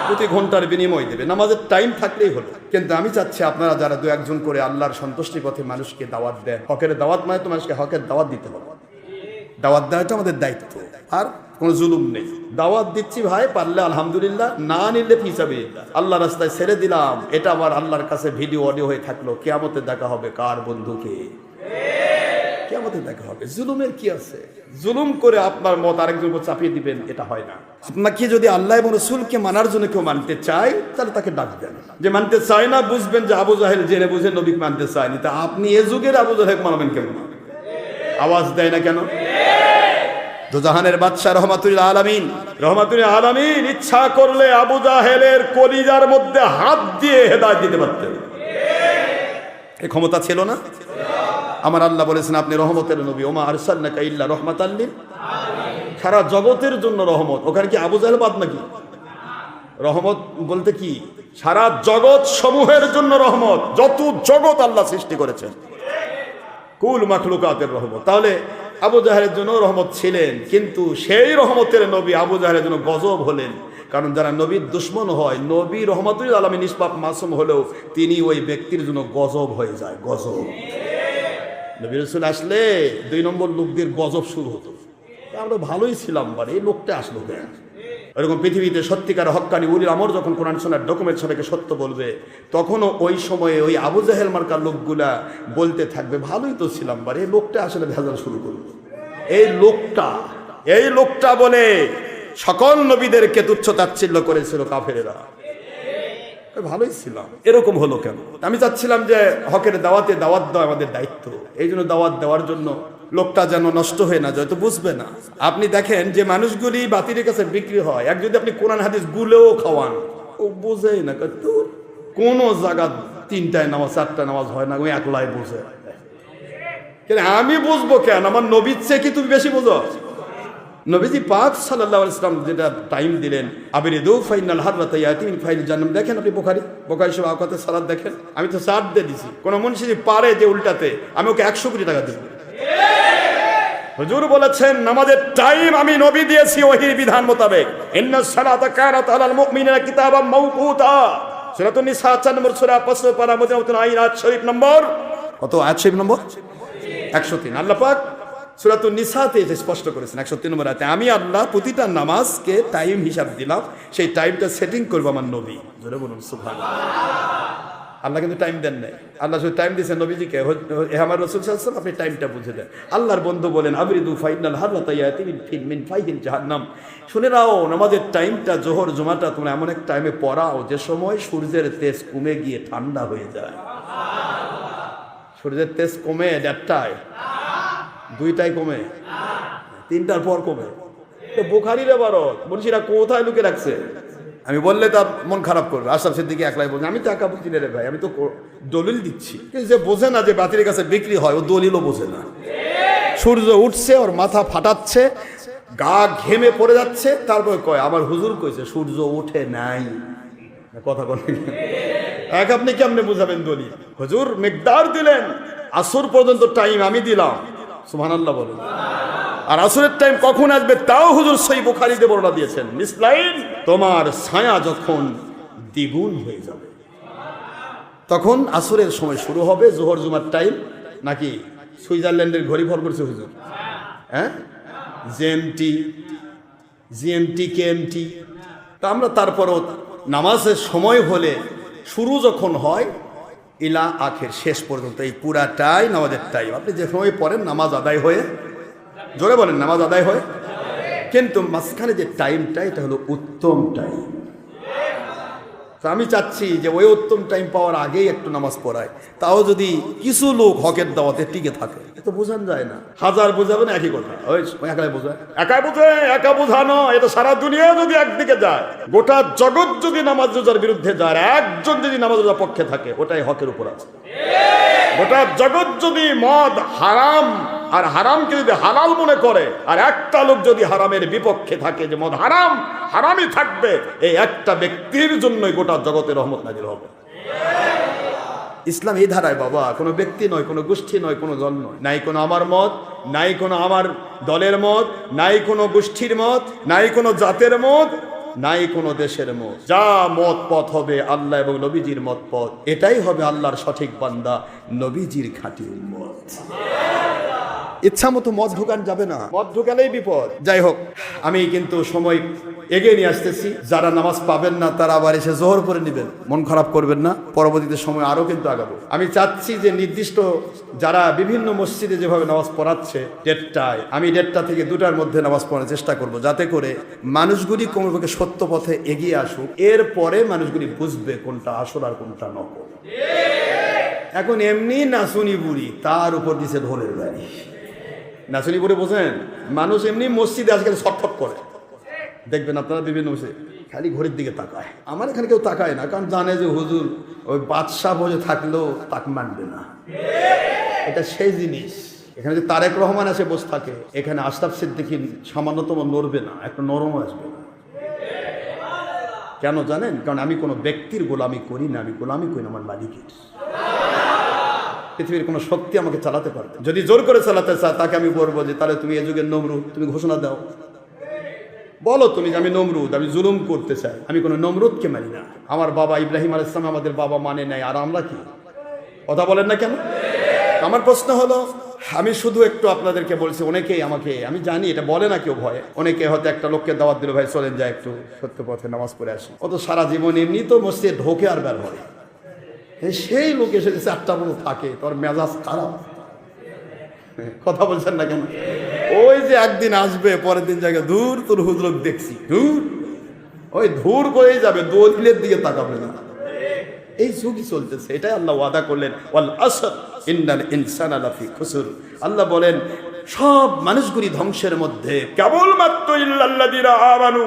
Speaker 2: প্রতি ঘন্টার বিনিময় দেবে। নামাজের টাইম থাকলেই হলো। কিন্তু আমি চাচ্ছি আপনারা যারা দু একজন করে আল্লাহর সন্তুষ্টি পথে মানুষকে দাওয়াত দেন, হকের দাওয়াত মানে তো মানুষকে হকের দাওয়াত দিতে হবে। দাওয়াত দেওয়াটা আমাদের দায়িত্ব, আর কোনো জুলুম নেই। দাওয়াত দিচ্ছি ভাই, পারলে আলহামদুলিল্লাহ, না নিলে ফি সাবিলিল্লাহ, আল্লাহ রাস্তায় ছেড়ে দিলাম। এটা আবার আল্লাহর কাছে ভিডিও অডিও হয়ে থাকলো, কিয়ামতে দেখা হবে কার বন্ধুকে? কিয়ামতে দেখা হবে। জুলুমের কি আছে? জুলুম করে আপনার মত আরেকজন উপর চাপিয়ে দিবেন, এটা হয় না। আপনাকে যদি আল্লাহ এবং রসুলকে মানার জন্য কেউ মানতে চায়, তাহলে তাকে ডাক দেন। যে মানতে চায় না, বুঝবেন যে আবু জাহেল জেনে বুঝে নবীকে মানতে চায়নি, তা আপনি এ যুগের আবু জাহেল মানবেন কেমন? আওয়াজ দেয় না কেন? দুজাহানের বাদশা রহমাতুল আলামিন ইচ্ছা করলে আবু জাহেলের কলিজার মধ্যে হাত দিয়ে হেদায়েত দিতে পারতেন। এই ক্ষমতা ছিল না? আমার আল্লাহ বলেছেন আপনি রহমতের নবী, ওমা আরসালনাকা ইল্লা রাহমাতাল লিল আলামিন, সারা জগতের জন্য রহমত। ওখানে কি আবু জাহেল বাদ নাকি? রহমত বলতে কি? সারা জগৎ সমূহের জন্য রহমত, যত জগৎ আল্লাহ সৃষ্টি করেছেন, কুল মাখলুকাতের রহমত। তাহলে আবু জাহেলের জন্য রহমত ছিলেন, কিন্তু সেই রহমতের নবী আবু জাহেলের জন্য গজব হলেন। কারণ যারা নবীর দুশ্মন হয়, নবী রহমাতুল আলামিন নিষ্পাপ মাসুম হলেও তিনি ওই ব্যক্তির জন্য গজব হয়ে যায়। গজব, নবী রাসূল আসলে 2 নম্বর লোকদের গজব শুরু হতো। আমরা ভালোই ছিলাম, বারে এই লোকটা আসলো কেন? এরকম পৃথিবীতে সত্যিকার হক্কানি উলিল আমর যখন কোরআন সুন্নাহর ডকুমেন্ট সবাইকে সত্য বলবে, তখনও ওই সময়ে ওই আবু জাহেল মার্কার লোকগুলা বলতে থাকবে ভালোই তো ছিলাম, বারে এই লোকটা আসলে ভেজাল শুরু করবে। এই লোকটা বলে সকল নবীদেরকে তুচ্ছ তাচ্ছিল্য করেছিল কাফেরেরা। ভালোই ছিলাম, এরকম হলো কেন? আমি চাচ্ছিলাম যে হকের দাওয়াত দেওয়া আমাদের দায়িত্ব। এই জন্য দাওয়াত দেওয়ার জন্য লোকটা যেন নষ্ট হয়ে না যায়, তো বুঝবে না। আপনি দেখেন যে মানুষগুলি বাতিলের কাছে বিক্রি হয়, এক যদি আপনি কোরআন হাদিস গুলেও খাওয়ান, ও বোঝেই না। কোন জায়গা 3টায় নামাজ 4টা নামাজ হয় না, ওই একলাই বোঝে। আমি বুঝবো কেন? আমার নবীর চেয়ে কি তুমি বেশি বোঝো? নবীজি পাক সাল্লাল্লাহু আলাইহি ওয়াসাল্লাম যেটা টাইম দিলেন, আবিরিদু ফাইনাল হাররাতা ইয়াতি মিন ফাইল জান্নাম। দেখেন আপনি বুখারী সব আওকাতে সালাত দেখেন। আমি তো 4 দিয়ে দিছি। কোন মনীষী যদি পারে যে উল্টাতে, আমি ওকে 100 কোটি টাকা দেব। হুজুর বলেছেন নামাজের টাইম আমি নবী দিয়েছি ওহীর বিধান মোতাবেক। ইন্নাস সালাতা কানাত আলাল মুমিনিনা কিতাবাম মাওকুতা। সূরাতুন নিসা 4 নম্বর সূরা 5 পারা মদিনাতুল আয়াত শরীফ নম্বর কত? আয়াত শরীফ নম্বর 103। আল্লাহ পাক সূরাতুন নিসাতে স্পষ্ট করেছেন 103 নম্বর আয়াতে, আমি আল্লাহ প্রতিটা নামাজকে টাইম হিসাব দিলাম, সেই টাইমটা সেটিং করব আমার নবী। জোরে বলুন সুবহানাল্লাহ। আল্লাহ কিন্তু টাইম দেন নাই। আল্লাহ শুধু টাইম দিয়েছেন নবীজিকে, হে আমার রাসূল সাল্লাল্লাহু আলাইহি ওয়াসাল্লাম আপনি টাইমটা বুঝে দেন। আল্লাহর বন্ধু বলেন আবরিদু ফাইনাল হাররাতা ইয়াতি মিন ফাইহিল জাহান্নাম, শুনে নাও নামাজের টাইমটা জোহর জুমাটা তোমরা এমন এক টাইমে পড়াও যে সময় সূর্যের তেজ কমে গিয়ে ঠান্ডা হয়ে যায়। সূর্যের তেজ কমে 1:30টায়, 2টায় কমে, 3টার পর কমে। বুখারীর ইবারত বলছিরা কোথায় লুকে রাখছে? আমি বললে তার মন খারাপ করবে। আশরাফ সিদ্দিকী একলাই বলছে আমি তো একা বুঝি না রে ভাই, আমি তো দলিল দিচ্ছি। কিন্তু যে বোঝে না যে বাতিলের কাছে বিক্রি হয় ও দলিলও বোঝে না। সূর্য উঠছে, ওর মাথা ফাটাচ্ছে, গা ঘেমে পড়ে যাচ্ছে, তারপর কয় আমার হুজুর কইছে সূর্য উঠে নাই। কথা বলেন এক, আপনি কেমনে বুঝাবেন দলিল? হুজুর মিকদার দিলেন, আসর পর্যন্ত টাইম আমি দিলাম, সুবহানাল্লাহ বলেন। আর আসরের টাইম কখন আসবে তাও হুজুর সহিহ বুখারীতে বর্ণনা দিয়েছেন, মিসলাইন তোমার ছায়া যখন দ্বিগুণ হয়ে যাবে তখন আসরের সময় শুরু হবে। জোহর জুমার টাইম নাকি সুইজারল্যান্ডের ঘড়ি ফল করছে হুজুর, হ্যাঁ, জিএমটি কেএমটি। তা আমরা তারপরও নামাজের সময় হলে শুরু যখন হয় ইলা আখের শেষ পর্যন্ত এই পুরাটাই নামাজের টাইম। আপনি যে সময় পড়েন নামাজ আদায় হয়ে, জোরে বলেন নামাজ আদায় হয়, কিন্তু মাঝখানে যে টাইমটা এটা হলো উত্তম টাইম। তো আমি চাচ্ছি যে ওই উত্তম টাইম পাওয়ার আগেই একটু নামাজ পড়ায়, তাও যদি কিছু লোক হকের দাওয়াতে টিকে থাকে। এত বোঝান যায় না, হাজার বোঝাবেন একই কথা, ওই একাই বোঝায়, একা বোঝে, একা বোঝানো। এটা সারা দুনিয়া যদি একদিকে যায়, গোটা জগৎ যদি নামাজ রোজার বিরুদ্ধে যায়, একজন যদি নামাজ রোজার পক্ষে থাকে, ওটাই হকের উপর আছে। গোটা জগৎ যদি মদ হারাম আর হারামকে যদি হালাল মনে করে, আর একটা লোক যদি হারামের বিপক্ষে থাকে যে মদ হারাম, হারামই থাকবে, এই একটা ব্যক্তির জন্যই গোটা জগতের রহমত নাজিল হবে। ইসলাম এই ধারায় বাবা, কোনো ব্যক্তি নয়, কোনো গোষ্ঠী নয়, কোনো দল নয়, নাই কোনো আমার মত, নাই কোনো আমার দলের মত, নাই কোনো গোষ্ঠীর মত, নাই কোনো জাতের মত, নাই কোনো দেশের মত। যা মত পথ হবে আল্লাহ এবং নবীজির মত পথ, এটাই হবে আল্লাহর সঠিক বান্দা, নবীজির খাঁটি উম্মত। ইচ্ছা মতো মদ ঢুকান যাবে না, মদ ঢুকালেই বিপদ। যাই হোক, আমি কিন্তু সময় এগিয়ে নিয়ে আসতেছি। যারা নামাজ পাবেন না তারা আবার এসে জোহর করে নেবেন, মন খারাপ করবেন না, পরবর্তীতে সময় আরো কিন্তু আগাবো। আমি চাচ্ছি যে নির্দিষ্ট যারা বিভিন্ন মসজিদে যেভাবে নামাজ পড়াচ্ছে 1:30টায়, আমি 1:30টা থেকে 2টার মধ্যে নামাজ পড়ার চেষ্টা করব, যাতে করে মানুষগুলি কমপক্ষে সত্য পথে এগিয়ে আসুক। এরপরে মানুষগুলি বুঝবে কোনটা আসল আর কোনটা নকল। এখন এমনি নাচুনি বুড়ি, তার উপর দিছে ঢোলের বাড়ি। নাচুনি বুড়ি বোঝেন? মানুষ এমনি মসজিদে আজকাল ছটফট করে, দেখবেন আপনারা বিভিন্ন মসজিদে খালি ঘড়ির দিকে তাকায়। আমার এখানে কেউ তাকায় না, কারণ জানে যে হুজুর ওই বাদশাহ বসে থাকলেও তাক মানবে না। এটা সেই জিনিস, এখানে যে তারেক রহমান এসে বসে থাকে, এখানে আশরাফ সিদ্দিকী সামান্যতম নড়বে না, একটা নরম আসবে না। কেন জানেন? কারণ আমি কোনো ব্যক্তির গোলামি করি না, আমি গোলামি করি না আমার মালিকের। পৃথিবীর কোনো শক্তি আমাকে চালাতে পারবে, যদি জোর করে চালাতে চায় তাকে আমি বলবো যে তাহলে তুমি এ যুগের নমরুদ, তুমি ঘোষণা দাও, বলো তুমি যে আমি নমরুদ, আমি জুলুম করতে চাই। আমি কোনো নমরুদকে মানি না। আমার বাবা ইব্রাহিম আলাইহিস সালাম আমাদের বাবা মানে নাই, আর আমরা কি? কথা বলেন না কেন? আমার প্রশ্ন হলো, আমি শুধু একটু আপনাদেরকে বলছি, অনেকেই আমাকে, আমি জানি এটা বলে না কেউ ভয়ে, অনেকে হয়তো একটা লোককে দাওয়াত দিল, ভাই চলেন যায় একটু সত্য পথে নামাজ পড়ে আসি। ও তো সারা জীবন এমনি তো মসজিদে ঢোকে আর বের হয়, সেই লোক এসে 4টা পর্যন্ত থাকে, তোর মেজাজ খারাপ। কথা বলছেন না কেন? ওই যে একদিন আসবে, পরের দিন জায়গায় দূর তোর হুজুর দেখছি, দূর ওই ধূর করেই যাবে, দলিলের দিকে তাকাবে না। এই যুগই চলতেছে, এটাই আল্লাহ ওয়াদা করলেন, ওয়াল আসর ইন্নাল ইনসানা লাফি খুসর। আল্লাহ বলেন সব মানুষগুলি ধ্বংসের মধ্যে, কেবলমাত্র ইল্লাল্লাযিনা আমানু,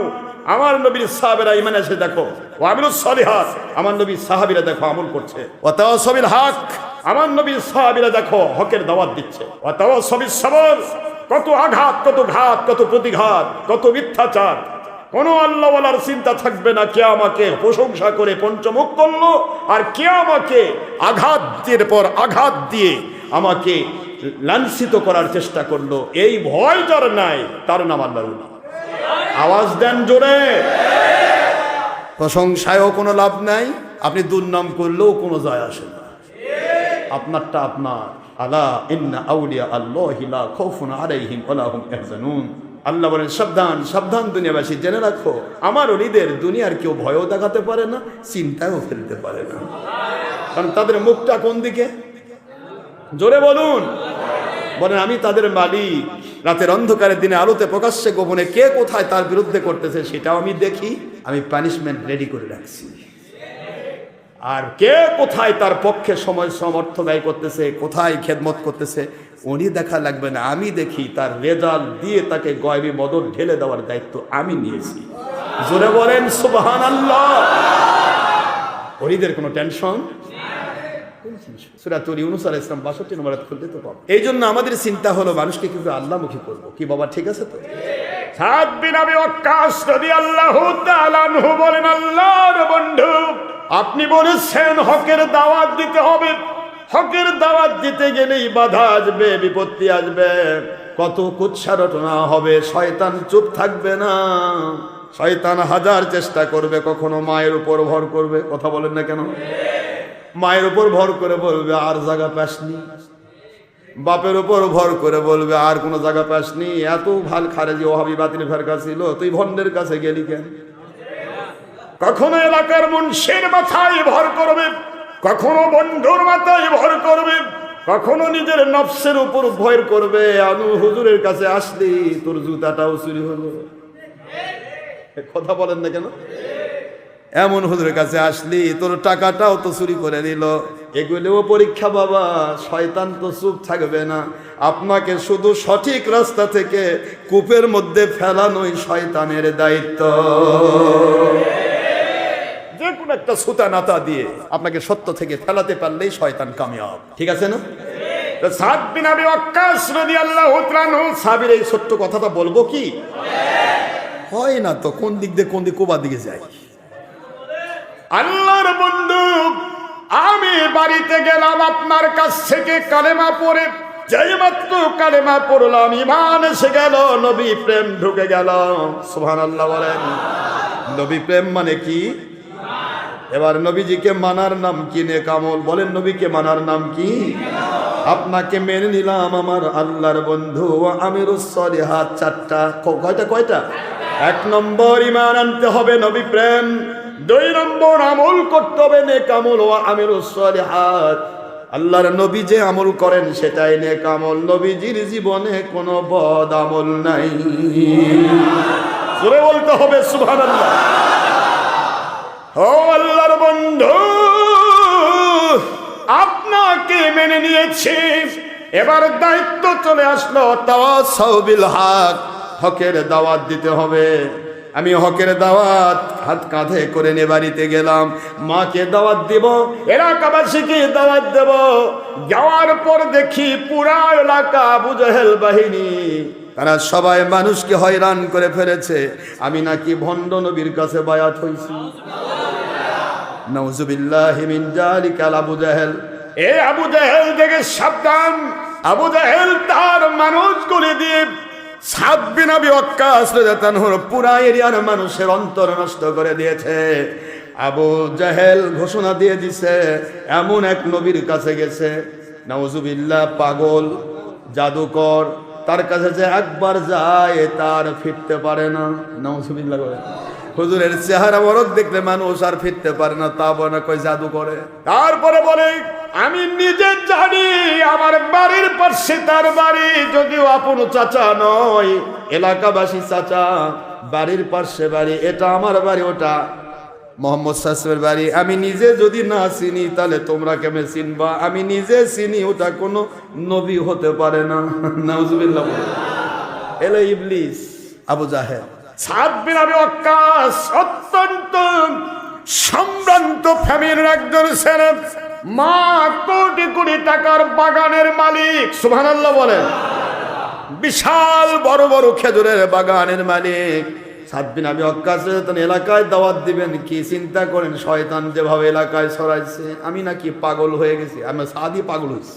Speaker 2: আমার নবীর সাহাবীরা ঈমান এসে দেখো, ওয়া আমিলুস সালিহাত, আমার নবীর সাহাবীরা দেখো আমল করছে, ওয়া তাওয়াসাউ বিল হক, আমার নবীর সাহাবীরা দেখো হকের দাওয়াত দিচ্ছে, ওয়া তাওয়াসাউ বিস সবর, কত আঘাত, কত ঘাত, কত প্রতিঘাত, কত মিথ্যাচার। কোন আল্লাহওয়ালার চিন্তা থাকবে না কে আমাকে প্রশংসা করে পঞ্চমুখ করলো, আর কে আমাকে আঘাতের পর আঘাত দিয়ে আমাকে লাঞ্ছিত করার চেষ্টা করলো। এই ভয় যার নাই তার নাম আল্লাহর নাম। আওয়াজ দেন জোরে। প্রশংসায়ও কোনো লাভ নাই, আপনি দুর্নাম করলেও কোনো যায় আসে না, আপনারটা আপনার। আলা ইন্না আউলিয়া আল্লাহি লা খাউফুন আলাইহিম ওয়া লা হুম ইয়াহজানুন। আল্লাহ বলেন সাবধান, সাবধান দুনিয়াবাসী, জেনে রাখো আমার ওলিদের দুনিয়ার কেউ ভয়ও দেখাতে পারে না, চিন্তায়ও ফেলতে পারে না। কারণ তাদের মুখটা কোন দিকে? জোরে বলুন। বলেন আমি তাদের মালিক। রাতের অন্ধকারের দিনে আলোতে প্রকাশ্যে গোপনে কে কোথায় তার বিরুদ্ধে করতেছে সেটাও আমি দেখি, আমি পানিশমেন্ট রেডি করে রাখছি। আর কে কোথায় তার পক্ষে সময় সমর্থ ব্যয় করতেছে, কোথায় খেদমত করতেছে, উনি দেখা লাগবে না, আমি দেখি। তার রেজাল্ট দিয়ে তাকে গয়বী মদত ঢেলে দেওয়ার দায়িত্ব আমি নিয়েছি। জোরে বলেন সুবহানাল্লাহ। ওরিদের কোনো টেনশন। সূরা ইউনূস আলাইহিস সালাম 62 নম্বর আয়াত খুলতে তো পাবো। এই জন্য আমাদের চিন্তা হলো মানুষকে কিভাবে আল্লাহমুখী করব। কি বাবা ঠিক আছে তো? সাদ বিন আবি ওয়াক্কাস রাদিয়াল্লাহু তাআলা আনহু বলেন, আল্লাহর বন্ধু আপনি বলেছেন হকের দাওয়াত দিতে হবে। হকের দাওয়াত দিতে গেলেই বাধা আসবে, বিপত্তি আসবে, কত কুৎসা রটনা হবে, শয়তান চুপ থাকবে না। শয়তান হাজার চেষ্টা করবে, কখনো মায়ের উপর ভর করবে, কথা বলেন না কেন? মায়ের উপর ভর করে বলবে আর জায়গা পাসনি, বাপের উপর ভর করে বলবে আর কোনো জায়গা পাসনি, এত ভাল খারেজি ওহাবি বাতিল ফেরকা ছিল, তুই ভন্ডের কাছে গেলি কেন? কখনো এলাকার মুন্সির মাথায় ভর করবে, কখনো বন্ধুর মাথায় ভর করবে, কখনো নিজের নফসের উপর ভয় করবে। আনু হুজুরের কাছে আসলি তোর জুতাটাও চুরি হলো, কথা বলেন না কেন? এমন হুজুরের কাছে আসলি তোর টাকাটাও তো চুরি করে নিল। এগুলোও পরীক্ষা বাবা, শয়তান তো চুপ থাকবে না। আপনাকে শুধু সঠিক রাস্তা থেকে কূপের মধ্যে ফেলানোই শয়তানের দায়িত্ব। যে কোনো একটা সুতা নাতা দিয়ে আপনাকে সত্য থেকে ফেলাতে পারলেই শয়তান কামিয়াব, ঠিক আছে না? সাদ বিন আবি ওয়াক্কাস রাদিয়াল্লাহু তাআলা সাহাবীর এই ছোট্ট কথাটা বলবো কি হয় না তো, কোন দিক দিয়ে কোন দিক কোবা দিকে যায়। আল্লাহর বন্ধু আমি বাড়িতে গেলাম আপনার কাছ থেকে কালেমা পড়ে, যেই মাত্র কালেমা পড়লাম ঈমান এসে গেল, নবী প্রেম ঢুকে গেল। সুবহানাল্লাহ বলেন। নবী প্রেম মানে কি? এবার নবীজিকে মানার নাম কি? নেক আমল। বলেন নবীকে মানার নাম কি? আপনাকে মেনে নিলাম আমার আল্লাহর বন্ধু। আমিরুস সলিহাত চারটা। কয়টা? 1 নম্বর ঈমান আনতে হবে, নবী প্রেম। 2 নম্বর আমল করতে হবে নেক আমল ও আমিরুস সলিহাত। আল্লাহর নবী যে আমল করেন সেটাই নেক আমল। নবীজির জীবনে কোনো বদ আমল নাই। জোরে বলতে হবে সুবহানাল্লাহ। ও আল্লাহর বন্ধু আপনাকে মেনে নিয়েছি, এবার দায়িত্ব চলে আসলো তাওয়াসাউ বিল হক, হকের দাওয়াত দিতে হবে। আমি হকের দাওয়াত হাত কাঁধে করে নিয়ে বাড়িতে গেলাম, মাকে দাওয়াত দিব, এলাকাবাসীকে দাওয়াত দেব। যাওয়ার পর দেখি পুরা এলাকা আবু জেহেল বাহিনী, তারা সবাই মানুষকে হয়রান করে ফেলেছে। আমি নাকি ভণ্ড নবীর কাছে বায়াত হইছি। নাউজুবিল্লাহি মিন যালিকা। আবু জেহেল, এ আবু জেহেল থেকে সাবধান। আবু জেহেল তার মানুষগুলি দিয়ে সাদ বিন আবি ওয়াক্কাস রাদিয়াল্লাহু আনহু পুরা এরিয়ার মানুষের অন্তর নষ্ট করে দিয়েছে। আবু জেহেল ঘোষণা দিয়ে দিছে এমন এক নবীর কাছে গেছে, নাউজুবিল্লাহ, পাগল, জাদুকর, তার কাছে যে একবার যায় তার ফিরতে পারে না। নাউজুবিল্লাহ বলে। হুজুরের চেহারা বরক দেখলে মানুষ আর ফিরতে পারে না, তা বলে কই জাদু করে। তারপরে বলে আমি নিজে জানি আমার বাড়ির পাশে তার বাড়ি, যদিও আপন চাচা নয়, এলাকাবাসী চাচা, বাড়ির পাশে বাড়ি, এটা আমার বাড়ি, ওটা মোহাম্মদ সাহেবের বাড়ি। আমি নিজে যদি না চিনি তাহলে তোমরা কেমনে চিনবা? আমি নিজে চিনি, ওটা কোনো নবী হতে পারে না। নাউজুবিল্লাহ। এলো ইবলিস আবু জাহেল। সাদ বিন আবি ওয়াক্কাস অত্যন্ত সম্ভ্রান্ত ফ্যামিলির একজন ছেলে, মা কোটি কোটি টাকার বাগানের মালিক। সুবহানাল্লাহ বলেন। বিশাল বড় বড় খেজুরের বাগানের মালিক। সাদ বিন আবি ওয়াক্কাস এলাকায় দাওয়াত দিবেন, কি চিন্তা করেন শয়তান যেভাবে এলাকায় ছড়াইছে, আমি নাকি পাগল হয়ে গেছি। আমি সাদি পাগল হয়েছি।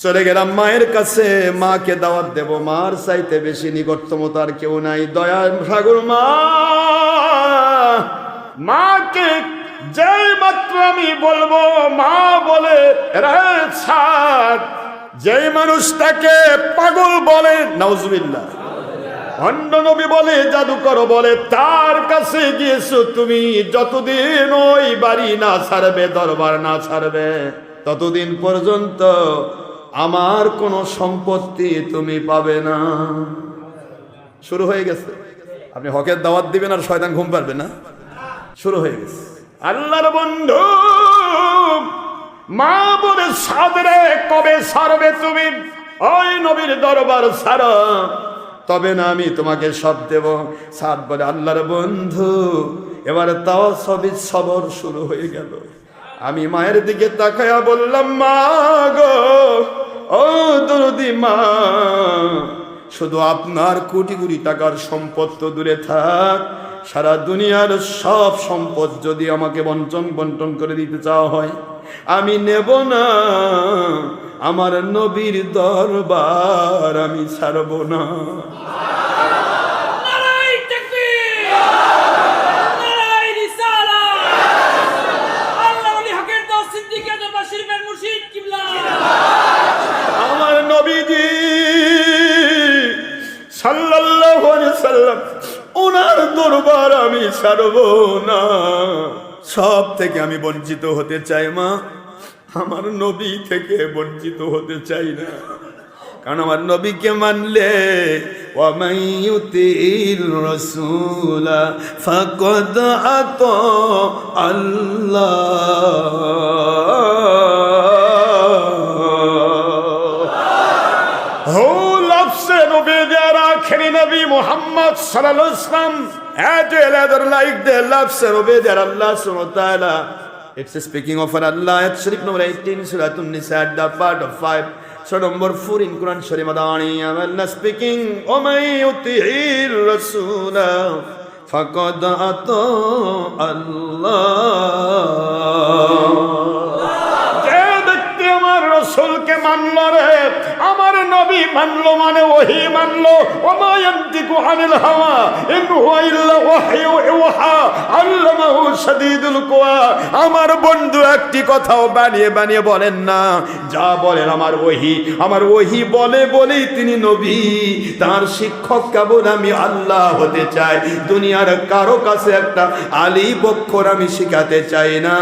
Speaker 2: চলে গেলাম মায়ের কাছে, মাকে দাওয়াত দেব। মার চাইতে বেশি নিকটতম তার কেউ নাই, দয়ার সাগর মা। মাকে যেই মাত্র আমি বলবো, মা বলে রে সাদ, যেই মানুষটাকে পাগল বলে, নাউজুবিল্লাহ, ভণ্ড নবী বলে, জাদুকর বলে, তার কাছে গিয়েছো তুমি, যতদিন ওই বাড়ি না ছাড়বে, দরবার না ছাড়বে, ততদিন পর্যন্ত আমার কোনো সম্পত্তি তুমি পাবে না। শুরু হয়ে গেছে। আপনি হকের দাওয়াত দিবেন আর শয়তান ঘুম পারবে না, শুরু হয়ে গেছে। আল্লাহর বন্ধু মা বলে, সাদরে কবে ছাড়বে তুমি? ওই নবীর দরবার ছাড়ো, তবে না আমি তোমাকে সব দেব। সাদ বলে, আল্লাহর বন্ধু এবারে তাও সবই সবর শুরু হয়ে গেল। আমি মায়ের দিকে তাকায়া বললাম, মা গো, ও দরদি মা, শুধু আপনার কোটি কোটি টাকার সম্পদ তো দূরে থাক, সারা দুনিয়ার সব সম্পদ যদি আমাকে বন্টন করে দিতে চাওয়া হয়, আমি নেব না। আমার নবীর দরবার আমি ছাড়ব না। আমার নবীজি সাল্লাল্লাহু আলাইহি সাল্লাম, ওনার দরবার আমি ছাড়ব না। সব থেকে আমি বঞ্চিত হতে চাই মা, আমার নবী থেকে বঞ্চিত হতে চাই না। কারণ আমার নবীকে মানলে, ওয়া মান ইউতির রাসূলা ফাকাদ আতা আল্লাহ। Who loves a Nabi, their akhiri Nabi Muhammad sallallahu alaihi wasallam, as well as like they love a Nabi, their Allah subhanahu wa ta'ala. It's speaking of an Allah at Sharif number 18, Surah An-Nisa, the part of 5, Surah number 4 in Quran Sharif Madani. Allah speaking, O may yuti'ir Rasula faqad ata Allah. রসুলকে মানলো রে, আমার নবী মানলো, মানে ওহী মানলো। ওমা ইয়ানতিকু আনিল হাওয়া ইন হুয়া ইল্লা ওয়াহয়ু ইউহা আল্লামাহু শাদীদুল কুওয়া। আমার বন্ধু একটি কথাও বানিয়ে বানিয়ে বলেন না, যা বলেন আমার ওহী বলে বলেই তিনি নবী। তার শিক্ষক কেবল আমি আল্লাহ হতে চাই। দুনিয়ার কারো কাছে একটা আলিফ অক্ষর আমি শিখাতে চাই না,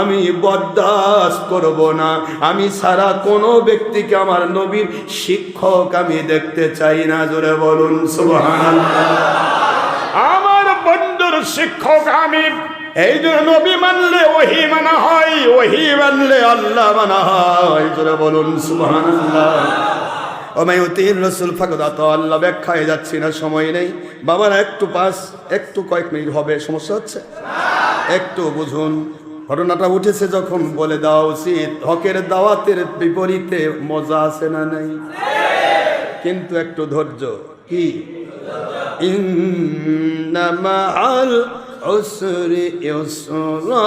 Speaker 2: আমি বরদাস্ত করব না। আমি সারা কোনো ব্যক্তিকে আমার নবীর শিক্ষক আমি দেখতে চাই না। জোরে বলুন সুবহানাল্লাহ। আমার বন্ধুর শিক্ষক আমি। এই জন্য নবী মানলে ওহী মানা হয়, ওহী মানলে আল্লাহ মানা হয়। জোরে বলুন সুবহানাল্লাহ। ওমা ইউতির রাসূল ফাকাদ আতা আল্লাহ। ব্যাখ্যায় যাচ্ছি না, সময় নেই। বাবারা একটু কয়েক মিনিট হবে, সমস্যা হচ্ছে? একটু বুঝুন। ঘটনাটা উঠেছে যখন বলে দেওয়া উচিত। হকের দাওয়াতের বিপরীতে মজা আছে না নাই? কিন্তু একটু ধৈর্য। কি? ইন্না মাআল উসরি ইউসরা,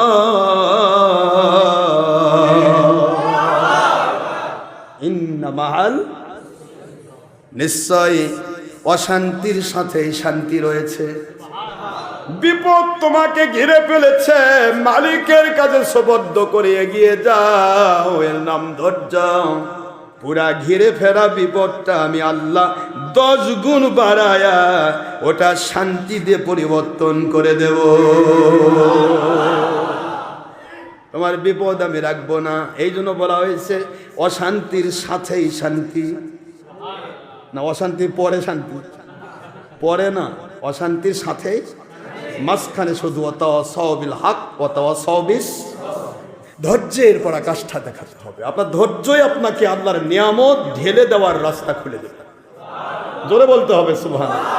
Speaker 2: ইন্না মাআল, নিশ্চয় অশান্তির সাথে শান্তি রয়েছে। বিপদ তোমাকে ঘিরে ফেলেছে, মালিকের কাছে সুবদ্ধ করে এগিয়ে যাও, এর নাম ধৈর্য। পুরা ঘিরে ফেরা বিপদটা আমি আল্লাহ 10 গুণ বাড়ায়া ওটা শান্তি দিয়ে পরিবর্তন করে দেব। তোমার বিপদ আমি রাখবো না। এই জন্য বলা হয়েছে অশান্তির সাথেই শান্তি, না অশান্তির পরে শান্তি, পরে না, অশান্তির সাথেই মাঝখানে শুধু ওয়াতাওয়াসাবিল হক ওয়াতাওয়াসাবিস। ধৈর্যের পরাকাষ্ঠা দেখাতে হবে। আপনার ধৈর্যই আপনাকে আল্লাহর নিয়ামত ঢেলে দেওয়ার রাস্তা খুলে দেবে। জোরে বলতে হবে সুবহানাল্লাহ।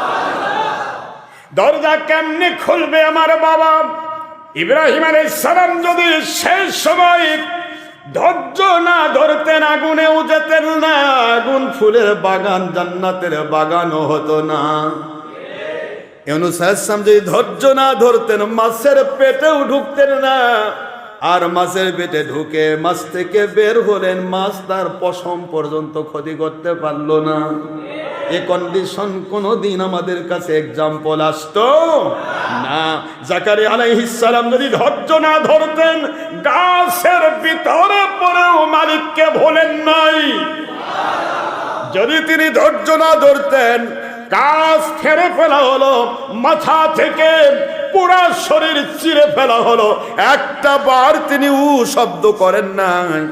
Speaker 2: দরজা কেমনে খুলবে আমার বাবা ইব্রাহিম আলাইহিস সালাম যদি শেষ সময় ধৈর্য না ধরতেন, আগুনেও যেতেন না, আগুন ফুলের বাগান জান্নাতের বাগানও হতো না। ইউনূস আলাইহিস সালাম যদি ধৈর্য না ধরতেন, মাছের পেটেও ঢুকতেন না। আর মাছের পেটে ঢুকে মাছ থেকে বের হলেন, মাছ তার পশম পর্যন্ত ক্ষতি করতে পারলো না। এই কন্ডিশন কোনদিন আমাদের কাছে এক্সাম্পল আসতো না। জাকারিয়া আলাইহিস সালাম যদি ধৈর্য না ধরতেন, গাছের ভিতরে পড়েও মালিককে ভোলেন নাই। যদি তিনি ধৈর্য না ধরতেন, গাছ ছেড়ে ফেলা হলো, মাথা থেকে পুরা শরীর চিরে ফেলা হলো, একটা বার তিনি শব্দ করেন নাই।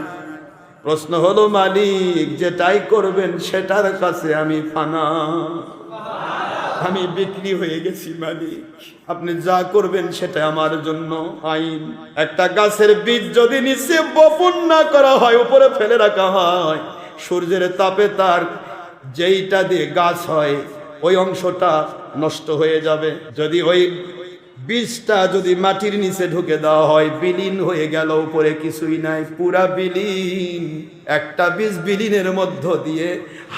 Speaker 2: প্রশ্ন হলো, মালিক যেটাই করবেন সেটার কাছে আমি ফানা, আমি বিক্রি হয়ে গেছি মালিক, আপনি যা করবেন সেটা আমার জন্য আইন। একটা গাছের বীজ যদি নিচে বপন না করা হয়, উপরে ফেলে রাখা হয়, সূর্যের তাপে তার যেইটা দিয়ে গাছ হয় ওই অংশটা নষ্ট হয়ে যাবে। যদি ওই বীজটা যদি মাটির নিচে ঢুকে দেওয়া হয়, বিলীন হয়ে গেল, উপরে কিছুই নাই, পুরা বিলীন। একটা বীজ বিলীনের মধ্য দিয়ে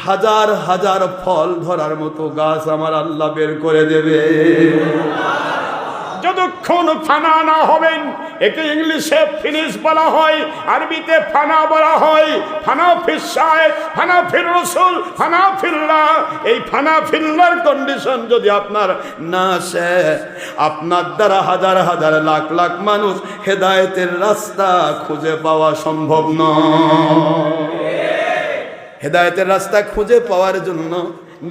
Speaker 2: হাজার হাজার ফল ধরার মতো গাছ আমার আল্লাহ বের করে দেবে। যতক্ষণ ফানা না হবেন, একে ইংলিশে ফিনিশ বলা হয়, আরবিতে ফানা বলা হয়। ফানা ফিস শায়েখ, ফানা ফির রাসূল, ফানা ফিল্লাহ। এই ফানা ফিল্লাহর কন্ডিশন যদি আপনার না আসে, আপনার দ্বারা হাজার হাজার লাখ লাখ মানুষ হেদায়েতের রাস্তা খুঁজে পাওয়া সম্ভব নয়। হেদায়েতের রাস্তা খুঁজে পাওয়ার জন্য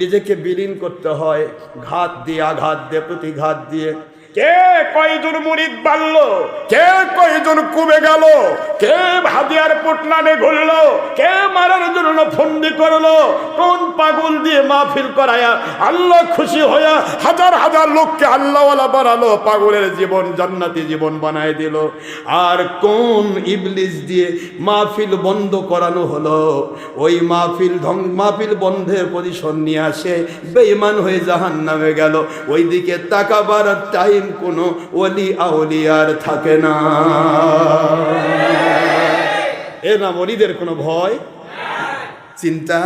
Speaker 2: নিজেকে বিলীন করতে হয়, ঘাত দিয়ে, আঘাত দিয়ে, প্রতিঘাত দিয়ে। কে কয়জন মুরিদ বাড়লো, কে কয়জন কমে গেল, কে হাদিয়ার পোটলানে ঘুরলো, কে মারার জন্য ফন্দি করলো, কোন পাগল দিয়ে মাহফিল করায়া আল্লাহ খুশি হইয়া হাজার হাজার লোককে আল্লাহওয়ালা বানালো, পাগলের জীবন জান্নাতি জীবন বানায় দিল। আর কোন ইবলিস দিয়ে মাহফিল বন্ধ করানো হলো, ওই মাহফিল বন্ধের পজিশন নিয়ে আসে বেঈমান হয়ে জাহান্নামে গেল। ওইদিকে তাকাবার টাইম কোনো ওলি আউলিয়ার থাকে না। এর নাম ওলিদের কোনো ভয় চিন্তা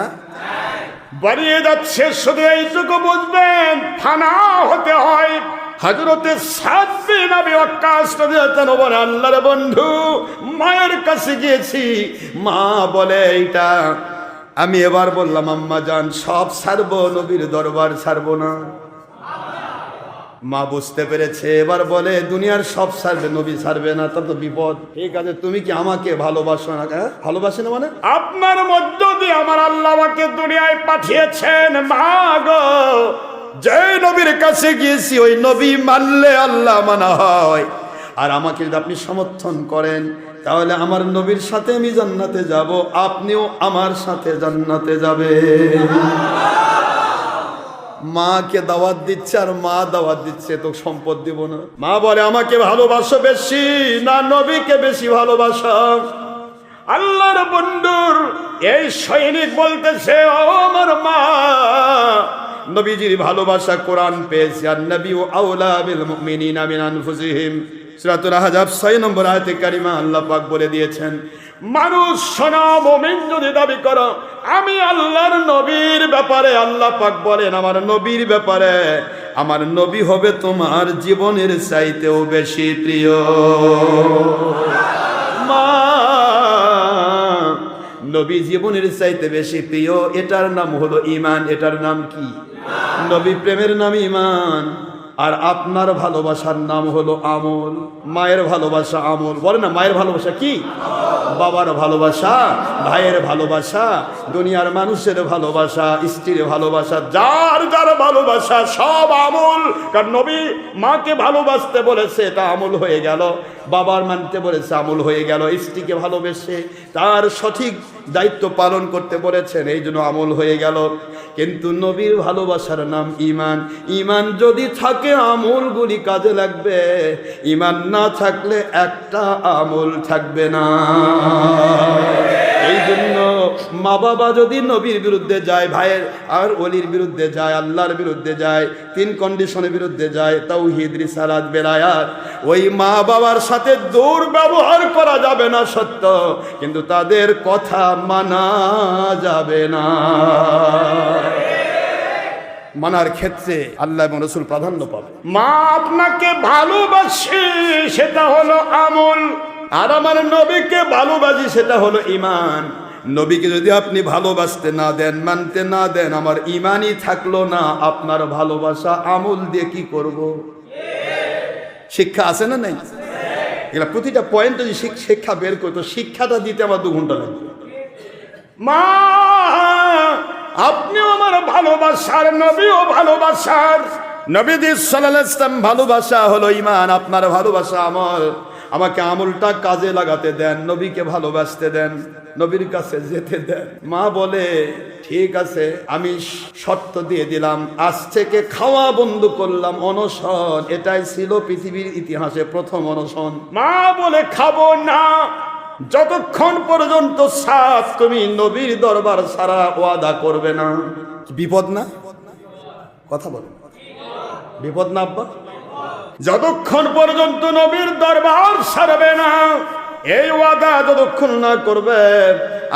Speaker 2: বাড়িয়ে যাচ্ছে। শুধু এইটুকু বুঝবেন, ফানা হতে হয়। হযরতে সাদ বিন আবি ওয়াক্কাস রাদিয়াল্লাহু আনহু, আল্লাহর বন্ধু, মায়ের কাছে গিয়েছি, মা বলে এইটা আমি এবার বললাম, আম্মা জান সব ছাড়বো, নবীর দরবার ছাড়বো না। মা বুঝতে পেরেছে, এবার বলে দুনিয়ার সব ছাড়বে, নবী ছাড়বে না, তা তো বিপদ। ঠিক আছে, তুমি কি আমাকে ভালোবাসো না? ভালোবাসে না মানে আপনার মধ্য দিয়ে আমার আল্লাহ আমাকে দুনিয়ায় পাঠিয়েছেন। মা গো, যে নবীর কাছে গিয়েছি ওই নবী মানলে আল্লাহ মানা হয়। আর আমাকে যদি আপনি সমর্থন করেন, তাহলে আমার নবীর সাথে আমি জান্নাতে যাব, আপনিও আমার সাথে জান্নাতে যাবে। মাকে দাওয়াত দিচ্ছে, আর মা দাওয়াত দিচ্ছে, তো সম্পদ দিব না। মা বলে আমাকে ভালোবাসো বেশি না নবীকে বেশি ভালোবাসো? আল্লাহর বন্ধুর এই সৈনিক বলতেছে, ও আমার মা, নবীজির ভালোবাসা কোরআন পেয়েছে, আর নবী আউলা বিল মুমিনিনা মিন আনফুসিহিম, সূরাতুল আহজাব 6 নম্বর আয়াতে কারিমা আল্লাহ পাক বলে দিয়েছেন, মানুষ শোনো, মুমিন যদি দাবি করো আমি আল্লাহর নবীর ব্যাপারে, আল্লাহ পাক বলেন আমার নবীর ব্যাপারে, আমার নবী হবে তোমার জীবনের চাইতেও বেশি প্রিয়। মা, নবী জীবনের চাইতে বেশি প্রিয়, এটার নাম হলো ঈমান। এটার নাম কি? নবী প্রেমের নাম ঈমান। আর আপনার ভালোবাসার নাম হলো আমল। মায়ের ভালোবাসা আমল, বলে না? মায়ের ভালোবাসা কি? বাবার ভালোবাসা, ভাইয়ের ভালোবাসা, দুনিয়ার মানুষের ভালোবাসা, স্ত্রীর ভালোবাসা, যার যার ভালোবাসা সব আমল। কারণ নবী মাকে ভালোবাসতে বলেছে, এটা আমল হয়ে গেল। বাবার মানতে বলেছে, আমল হয়ে গেল। স্ত্রীকে ভালোবেসে তার সঠিক দায়িত্ব পালন করতে বলেছেন, এই জন্য আমল হয়ে গেল। কিন্তু নবীর ভালোবাসার নাম ঈমান। ঈমান যদি থাকে আমলগুলি কাজে লাগবে, ঈমান না থাকলে একটা আমল থাকবে না। এই জন্য মা বাবা যদি নবীর বিরুদ্ধে যায়, ভাইয়ের আর ওলির বিরুদ্ধে যায়, আল্লাহর বিরুদ্ধে যায়, 3 কন্ডিশনের বিরুদ্ধে যায়, তাওহীদ, রিসালাত, বেলায়াত, ওই মা বাবার সাথে দুর্ব্যবহার করা যাবে না সত্য, কিন্তু তাদের কথা মানা যাবে না। মানার ক্ষেত্রে আল্লাহ এবং রাসূল প্রাধান্য পাবে। মা আপনাকে ভালোবাসে, সেটা হলো আমল। আর আমার নবীকে ভালোবাসি, সেটা হলো ঈমান। নবীকে যদি আপনি ভালোবাসতে না দেন, মানতে না দেন, আমার ঈমানই থাকলো না, আপনার ভালোবাসা আমল দিয়ে কি করব? শিক্ষা আছে না নাই? এগুলা প্রতিটা পয়েন্ট যদি শিক্ষা বের করতো, শিক্ষাটা দিতে আমার 2 ঘন্টা লাগবে। মা, আপনিও আমার আপনার ভালোবাসার, নবীও ভালোবাসার। নবীজি সাল্লাল্লাহু আলাইহি ওয়াসাল্লাম ভালোবাসা হলো ঈমান, আপনার ভালোবাসা আমল। আমাকে আমলটা কাজে লাগাতে দেন, নবীকে ভালোবাসতে দেন, নবীর কাছে যেতে দেন। মা বলে ঠিক আছে, আমি শর্ত দিয়ে দিলাম, আজ থেকে খাওয়া বন্ধ করলাম, অনশন। এটাই ছিল পৃথিবীর ইতিহাসে প্রথম অনশন। মা বলে খাবো না যতক্ষণ পর্যন্ত সাথ তুমি নবীর দরবার ছাড়া ওয়াদা করবে না। বিপদ না? কথা বলো, বিপদ না আব্বা? যতক্ষণ পর্যন্ত নবীর দরবার ছাড়বে না, এই ওয়াদা যতক্ষণ না করবে,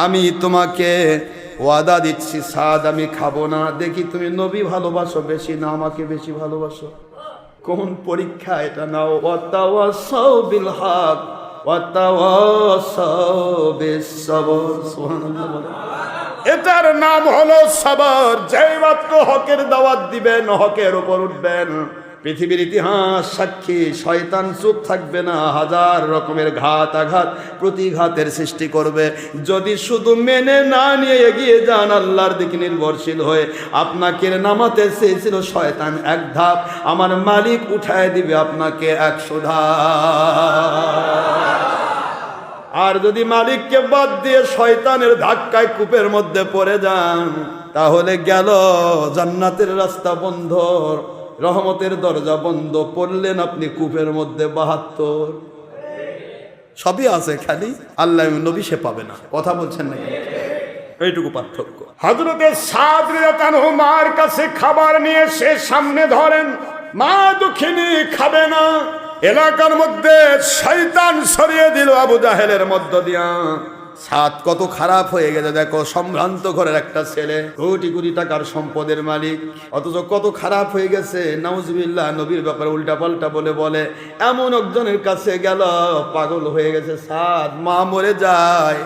Speaker 2: আমি তোমাকে ওয়াদা দিচ্ছি সাদ আমি খাবো না। দেখি তুমি নবী ভালোবাসো বেশি না আমাকে বেশি ভালোবাসো। কোন পরীক্ষা এটা নাও। ওয়াতাওয়াসাউ বিল হক ওয়াতাওয়াসাউ বিস সবর। সুবহানাল্লাহ। এটার নাম হলো সবর। যেই মাত্র হকের দাওয়াত দিবেন, হকের উপর উঠবেন, পৃথিবীর ইতিহাস সাক্ষী, শয়তান চুপ থাকবে না, হাজার রকমের ঘাত আঘাত প্রতিঘাতের সৃষ্টি করবে। যদি শুধু মেনে না নিয়ে এগিয়ে যান, আল্লাহর দিকে নির্ভরশীল হয়ে, আপনাকে নামাতে চেয়েছিল শয়তান এক ধাপ, আমার মালিক উঠায় দিবে আপনাকে 100 ধাপ। আর যদি মালিককে বাদ দিয়ে শয়তানের ধাক্কায় কূপের মধ্যে পড়ে যান, তাহলে গেল জান্নাতের রাস্তা বন্ধ, রহমতের দরজা বন্ধ। পড়লেন আপনি কূপের মধ্যে 72। সবই আছে, খালি আল্লাহ নবী সে পাবে না। কথা বলছেন নাকি? এইটুকু পার্থক্য। হযরতে সাদ রাদিয়াল্লাহু আনহু মার কাছে খাবার নিয়ে সে সামনে ধরেন, মা দুঃখিনী খাবে না। এলাকার মধ্যে শয়তান সরিয়ে দিল আবু জাহেলের মধ্য দিয়া। সাদ কত খারাপ হয়ে গেছে দেখো, সম্ভ্রান্ত ঘরের একটা ছেলে, কোটি কোটি টাকার সম্পদের মালিক, অথচ কত খারাপ হয়ে গেছে। নাউজুবিল্লাহ, নবীর ব্যাপারে উল্টা পাল্টা বলে এমন একজনের কাছে গেল, পাগল হয়ে গেছে সাদ। মা মরে যায়,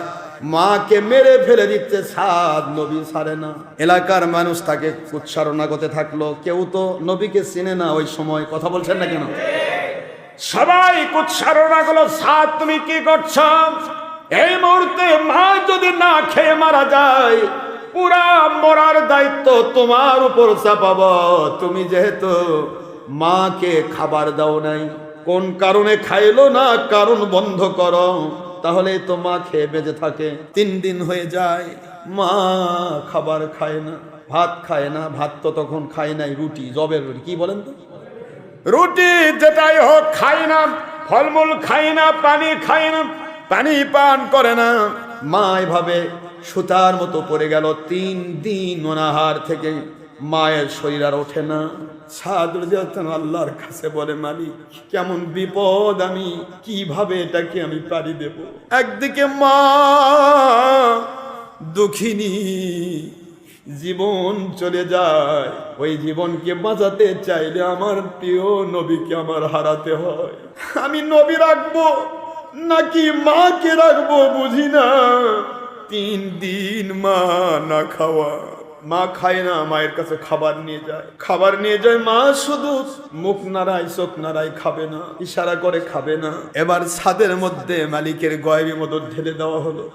Speaker 2: মাকে মেরে ফেলে দিচ্ছে সাদ, নবী ছাড়ে না। এলাকার মানুষ তাকে উচ্চারণা করতে থাকলো। কেউ তো নবীকে চিনে না ওই সময়। কথা বলছেন না কেন? সবাই উচ্চারণা করলো, সাদ তুমি কি করছো? এই মুহূর্তে মা যদি না খেয়ে মারা যায়, পুরা মরার দায়িত্ব তোমার উপর চাপাবো। তুমি যেহেতু মাকে খাবার দাও নাই, কোন কারণে খাইলো না, কারণ বন্ধ করো, তাহলে তো মা খেয়ে বেঁচে থাকে। 3 দিন হয়ে যায়, মা খাবার খায় না, ভাত খায় না। ভাত তো তখন খায় নাই, রুটি, জবের রুটি, কি বলেন তো, রুটি যেটাই হোক খায় না, ফলমূল খায় না, পানি খায় না, পানি পান করে না। মা এভাবে সুতার মতো পড়ে গেল। 3 দিন অনাহার থেকে মায়ের শরীর আর ওঠে না। সাদ রাদিয়াল্লাহু আল্লাহর কাছে বলে, মালিক কেমন বিপদ, আমি কিভাবে এটাকে আমি পারি দেব। একদিকে মা দুঃখিনী, জীবন চলে যায়, ওই জীবনকে বাঁচাতে চাইলে আমার প্রিয় নবীকে আমার হারাতে হয়। আমি নবী রাখবো নাকি মাকে রাখবো বুঝি না। 3 দিন মা না খাওয়া, মা খায় না, মায়ের কাছে খাবার নিয়ে যায়, খাবার নিয়ে যায়, মা শুধু মুখ নাড়ায়, চোখ নাড়ায়, খাবে না, ইশারা করে খাবে না। এবার ছাদের মধ্যে মালিকের গয়েবী মদদ ঢেলে দেওয়া হলো।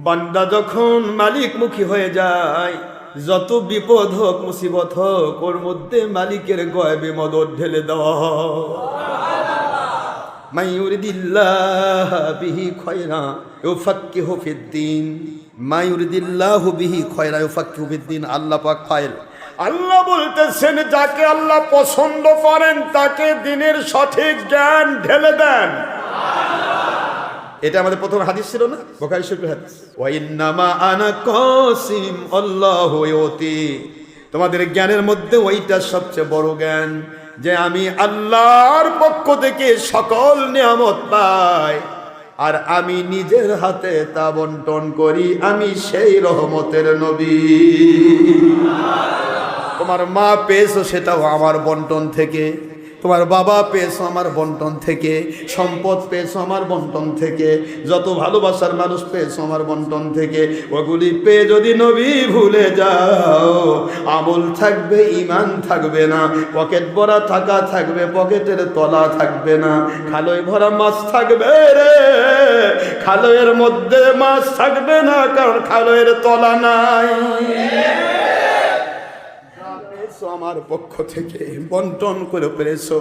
Speaker 2: বান্দা যখন মালিক মুখী হয়ে যায়, যত বিপদ হোক মুসিবত হোক, ওর মধ্যে মালিকের গয়েবী মদদ ঢেলে দেওয়া হয়। মাইয়ুরিদিল্লাহু বিহি খায়রা ইউফাক্কিহু ফিদ্দিন, মাইয়ুরিদিল্লাহু বিহি খায়রা ইউফাক্কিহু ফিদ্দিন। আল্লাহ পাক ফাইল, আল্লাহ বলতেছেন যাকে আল্লাহ পছন্দ করেন তাকে দ্বীনের সঠিক জ্ঞান ঢেলে দেন। এটা আমাদের প্রথম হাদিস ছিল না, বুখারী শরীফের হাদিস, ওয়া ইন্নামা আনা কাসিম আল্লাহু ইউতি। তোমাদের জ্ঞানের মধ্যে ওইটা সবচেয়ে বড় জ্ঞান, যে আমি আল্লাহর পক্ষ থেকে সকল নিয়ামত পাই, আর আমি নিজের হাতে তা বন্টন করি। আমি সেই রহমতের নবী। তোমার মা পেয়েছো সেটাও আমার বন্টন থেকে, তোমার বাবা পেয়েছো আমার বন্টন থেকে, সম্পদ পেয়েছো আমার বন্টন থেকে, যত ভালোবাসার মানুষ পেয়েছো আমার বন্টন থেকে। ওগুলি পেয়ে যদি নবী ভুলে যাও, আমল থাকবে, ঈমান থাকবে না, পকেট ভরা টাকা থাকবে, পকেটের তলা থাকবে না, খালই ভরা মাছ থাকবে রে, খালয়ের মধ্যে মাছ থাকবে না, কারণ খালয়ের তলা নাই।
Speaker 1: আমার পক্ষ থেকে বন্টন করে পেরেছো।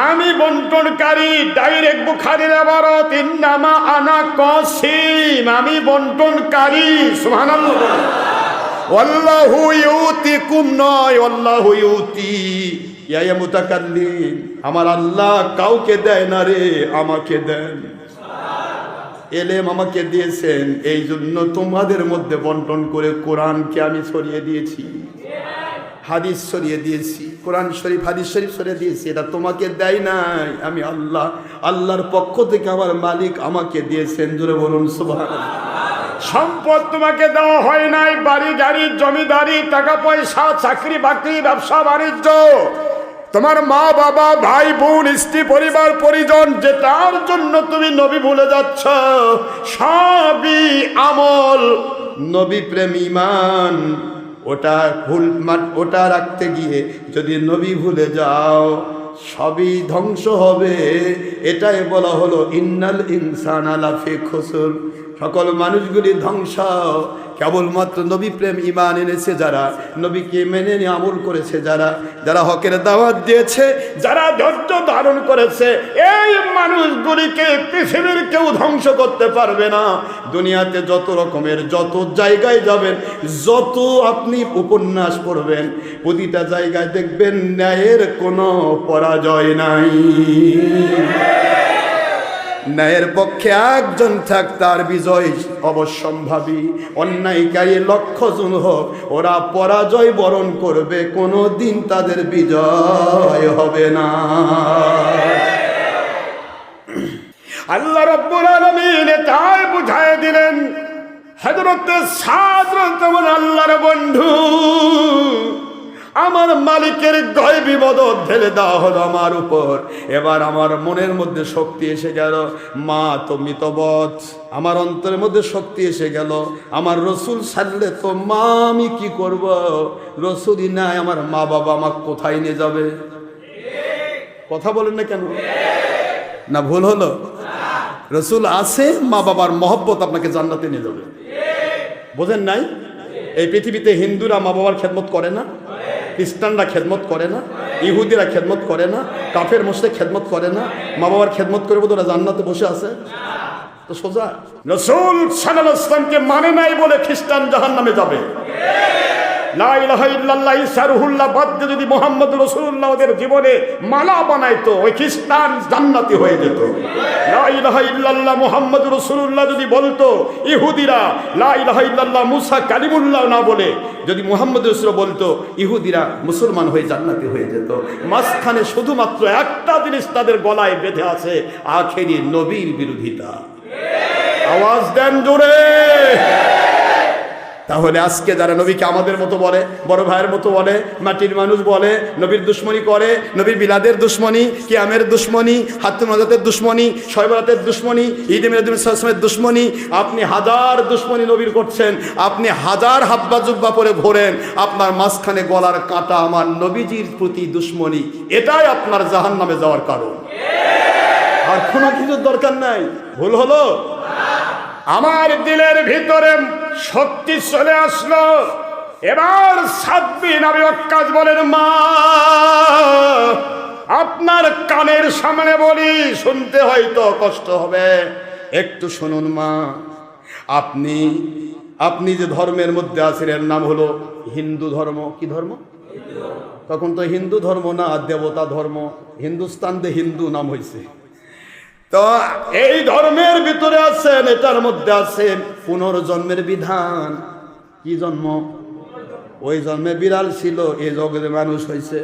Speaker 2: আমি বন্টনকারী, ডাইরেক্ট বুখারীর ইবারত, ইন্নামা আনা কাসিম, আমি বন্টনকারী। সুবহানাল্লাহ। আল্লাহু ইউতিকুম নয়, আল্লাহু ইউতি। ইয়া মুতাকাল্লিম, আমার আল্লাহ কাউকে দেয় না রে, আমাকে দেন। এলেম আমাকে দিয়েছেন, এই জন্য তোমাদের মধ্যে বন্টন করে কোরআনকে আমি ছড়িয়ে দিয়েছি, হাদিস ছড়িয়ে দিয়েছি, কোরআন শরীফ হাদিস শরীফ ছড়িয়ে দিয়েছি। এটা তোমাকে দেয় নাই, আমি আল্লাহ, আল্লাহর পক্ষ থেকে আমার মালিক আমাকে দিয়েছেন। জোরে বলুন সুবহানাল্লাহ। সম্পদ তোমাকে দেওয়া হয় নাই, বাড়ি গাড়ি জমিদারি টাকা পয়সা চাকরি বাকরি ব্যবসা বাণিজ্য, তোমার মা বাবা ভাই বোন স্ত্রী পরিবার পরিজন, যেটার জন্য তুমি নবী ভুলে যাচ্ছ, সবই আমল নবী প্রেম ঈমান। ওটা রাখতে গিয়ে যদি নবী ভুলে যাও সবই ধ্বংস হবে। এটাই বলা হলো ইন্নাল ইনসানা লাফি খুসর, সকল মানুষগুলি ধ্বংস, কেবলমাত্র নবী প্রেম ঈমান এনেছে যারা, নবীকে মেনে নিয়ে আমল করেছে যারা, যারা হকের দাওয়াত দিয়েছে, যারা ধৈর্য ধারণ করেছে, এই মানুষগুলিকে পৃথিবীর কেউ ধ্বংস করতে পারবে না। দুনিয়াতে যত রকমের যত জায়গায় যাবেন, যত আপনি উপন্যাস পড়বেন, প্রতিটা জায়গায় দেখবেন ন্যায়ের কোনো পরাজয় নাই। ন্যায়ের পক্ষে একজন থাক, তার বিজয় অবশ্যম্ভাবী। অন্যায়কারী লক্ষ জন হোক, ওরা পরাজয় বরণ করবে, কোনো দিন তাদের বিজয় হবে না। আল্লাহ রাব্বুল আলামিন তাই বুঝায় দিলেন, হযরতে সাদ রাদিয়াল্লাহু আল্লাহর বন্ধু, আমার মালিকের গায়বী মদদ ঢেলে দেওয়া হলো আমার উপর। এবার আমার মনের মধ্যে শক্তি এসে গেল, মা তো মৃতবৎ, আমার অন্তরের মধ্যে শক্তি এসে গেল, আমার রসুল ছাড়লে তো মা আমি কি করব, রসুলই নাই, আমার মা বাবা আমাকে কোথায় নিয়ে যাবে? কথা বলেন না কেন? না ভুল হলো? রসুল আছে, মা বাবার মহব্বত আপনাকে জান্নাতে নিয়ে যাবে। বোঝেন নাই? এই পৃথিবীতে হিন্দুরা মা বাবার খেদমত করে না, খ্রিস্টানরা খেদমত করে না, ইহুদিরা খেদমত করে না, কাফের মুশরিক খেদমত করে না, মা বাবার খেদমত করে বোধ ওরা জান্নাতে বসে আছে। তো সোজা রাসূল সাল্লাল্লাহু আলাইহি ওয়াসাল্লামকে মানে নাই বলে খ্রিস্টান জাহান্নামে যাবে। লা ইলাহা ইল্লাল্লাহ ঈসা রুহুল্লাহ বাদ দিয়ে যদি মুহাম্মদ রাসূলুল্লাহ ওদের জীবনে মালা বানাইতো, ওই খ্রিস্টান জান্নাতি হয়ে যেত। লা ইলাহা ইল্লাল্লাহ মুহাম্মদ রাসূলুল্লাহ যদি বলতো, ইহুদিরা লা ইলাহা ইল্লাল্লাহ মুসা কালিমুল্লাহ না বলে যদি মুহাম্মদ রাসূল বলতো, ইহুদিরা মুসলমান হয়ে জান্নাতি হয়ে যেত। মাঝখানে শুধুমাত্র একটা জিনিস তাদের গলায় বেঁধে আছে, আখেরি নবীর বিরোধিতা। আওয়াজ দেন জোরে। তাহলে আজকে যারা নবীকে আমাদের মতো বলে, বড় ভাইয়ের মতো বলে, মাটির মানুষ বলে, নবীর দুশ্মনী করে, নবীর বিলাদের দুশ্মনী, কিয়ামের দুশ্মনী, হাত্তুল মাজাতের দুশ্মনী, শয়বরাতের দুশ্মনী, ঈদে মিলাদুন্নবীর দুশ্মনী, আপনি হাজার দুশ্মনী নবীর করছেন, আপনি হাজার হাব্বা জুব্বা পরে ঘোরেন, আপনার মাঝখানে গলার কাঁটা আমার নবীজির প্রতি দুশ্মনী, এটাই আপনার জাহান্নামে যাওয়ার কারণ। আর কোনো কিছুর দরকার নাই। ভুল হলো? আমার দিলের ভিতরে শক্তি চলে আসলো। এবার সাদ বিন আবি ওয়াক্কাস বলেন, মা আপনার কানের সামনে বলি, শুনতে হয়তো কষ্ট হবে, একটু শুনুন মা। আপনি যে ধর্মের মধ্যে আছেন এর নাম হলো হিন্দু ধর্ম। কি ধর্ম? তখন তো হিন্দু ধর্ম না, দেবতা ধর্ম। হিন্দুস্তান দে হিন্দু নাম হয়েছে। তো এই ধর্মের ভিতরে আছেন, এটার মধ্যে আছেন পুনর্জন্মের বিধান। কি জন্ম? ওই জন্মে বিড়াল ছিল, এই জগতে মানুষ হয়েছে।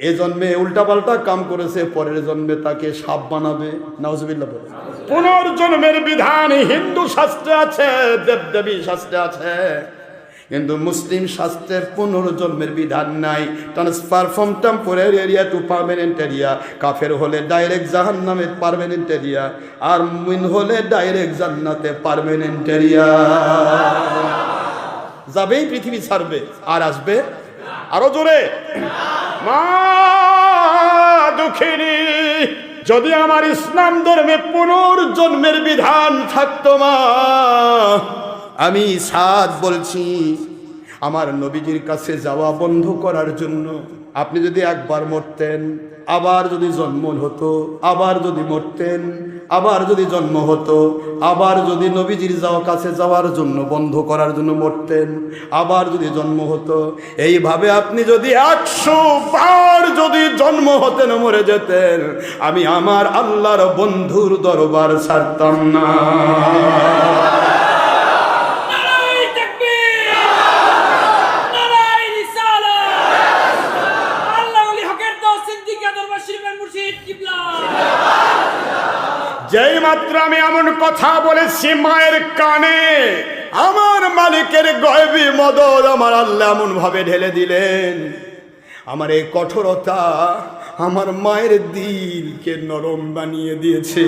Speaker 2: এই জন্মে উল্টাপাল্টা কাম করেছে, পরের জন্মে তাকে সাপ বানাবে। নাউজুবিল্লাহ। পুনর্জন্মের বিধান হিন্দু শাস্ত্রে আছে, দেবদেবী শাস্ত্রে আছে, কিন্তু মুসলিম শাস্ত্রে পুনর্জন্মের বিধান নাই। Transfer from temporary area to permanent area. কাফের হলে ডাইরেক্ট জাহান্নামে পার্মানেন্ট এরিয়া, আর মুমিন হলে ডাইরেক্ট জান্নাতে পার্মানেন্ট এরিয়া। যাবেই, পৃথিবী ছাড়বে, আর আসবে আরো জোরে। মা দুঃখিনী, যদি আমার ইসলাম ধর্মে পুনর্জন্মের বিধান থাকতো মা, আমি সাদ বলছি,
Speaker 1: আমার নবীজির কাছে যাওয়া বন্ধ করার জন্য। আপনি যদি একবার মরতেন, আবার যদি জন্ম হতো, আবার যদি মরতেন, আবার যদি জন্ম হতো, আবার যদি নবীজির কাছে যাওয়ার জন্য বন্ধ করার জন্য মরতেন, আবার যদি জন্ম হতো, এইভাবে আপনি যদি 100 বার যদি জন্ম হতেন, মরে যেতেন, আমি আমার আল্লাহর বন্ধুর দরবার ছাড়তাম না। যেই মাত্র আমি এমন কথা বলেছি মায়ের কানে, আমার মালিকের গয়বী মদদ আমার আল্লাহ এমন ভাবে ঢেলে দিলেন, আমার এই কঠোরতা আমার মায়ের দিলকে নরম বানিয়ে দিয়েছে।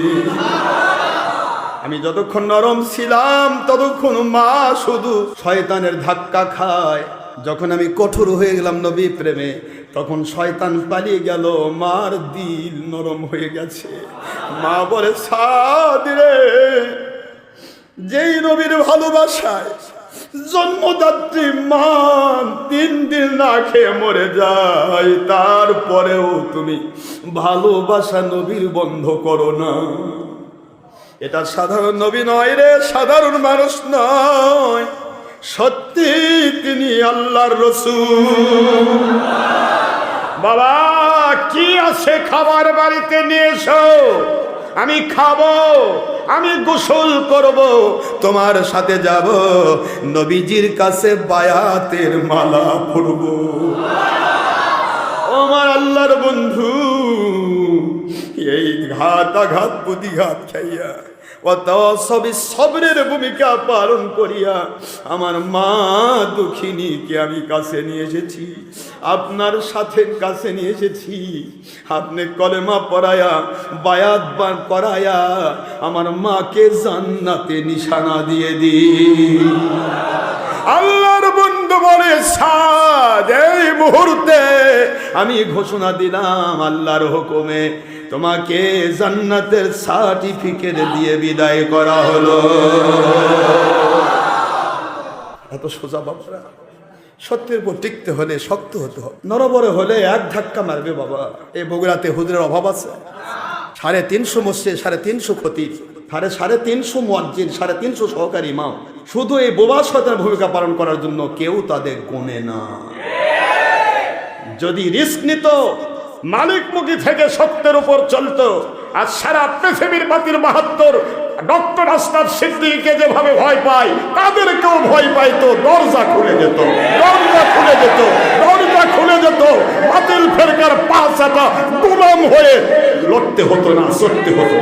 Speaker 1: আমি যতক্ষণ নরম ছিলাম ততক্ষণ মা শুধু শয়তানের ধাক্কা খায়। যখন আমি কঠোর হয়ে গেলাম নবী প্রেমে, তখন শয়তান পালিয়ে গেল, মার দিল নরম হয়ে গেছে। মা বলে, সাদ রে, যেই নবীর ভালোবাসায় জন্মদাত্রী মা 3 দিন না খেয়ে মরে যায়, তারপরেও তুমি ভালোবাসা নবীর বন্ধ করো না। এটা সাধারণ নবী নয় রে, সাধারণ মানুষ নয়, সত্যি তিনি আল্লাহর রাসূল। বাবা, কি আছে খাবার বাড়িতে নিয়ে এসো, আমি খাবো, আমি গোসল করব, তোমার সাথে যাব, নবীজির কাছে বায়াতের মালা পরব। আমার আল্লাহর বন্ধু এই আঘাত প্রতিঘাত খাইয়া অত সবই সবরের ভূমিকা পালন করিয়া আমার মা দুঃখিনীকে আমি কাছে নিয়ে এসেছি, আপনার সাথে কাছে নিয়ে এসেছি। আপনি কলেমা পড়ায়া বায়াত করায়া আমার মাকে জান্নাতে নিশানা দিয়ে দিন। আল্লাহর বন্ধু বলে, সাদ, এই মুহূর্তে আমি ঘোষণা দিলাম আল্লাহর হুকুমে তোমাকে জান্নাতের সার্টিফিকেট দিয়ে বিদায় করা হলো। এত সোজা বাবারা, সত্যের উপর টিকতে হলে শক্ত হতে হবে, নরবরে হলে এক ধাক্কা মারবে বাবা। এই বগুড়াতে হুজুরের অভাব আছে? 350 মসজিদ, 350 খতিব, 350 মুয়াজ্জিন, 350 সহকারী ইমাম, শুধু এই বোবা শয়তানের ভূমিকা পালন করার জন্য কেউ তাদের গোনে না। যদি রিস্ক নিত, মালিকমুখী থেকে সত্যের উপর চলতো, আর সারা পৃথিবীর বাতির 72 ডক্টর আশরাফ সিদ্দিকীকে যেভাবে ভয় পায়, তাদেরকেও ভয় পাইতো, দরজা খুলে যেত, দরজা খুলে যেত, দরজা খুলে যেত, বাতিল ফেরকার পাঁচাটা গোলাম হয়ে লড়তে হতো না, চড়তে হতো।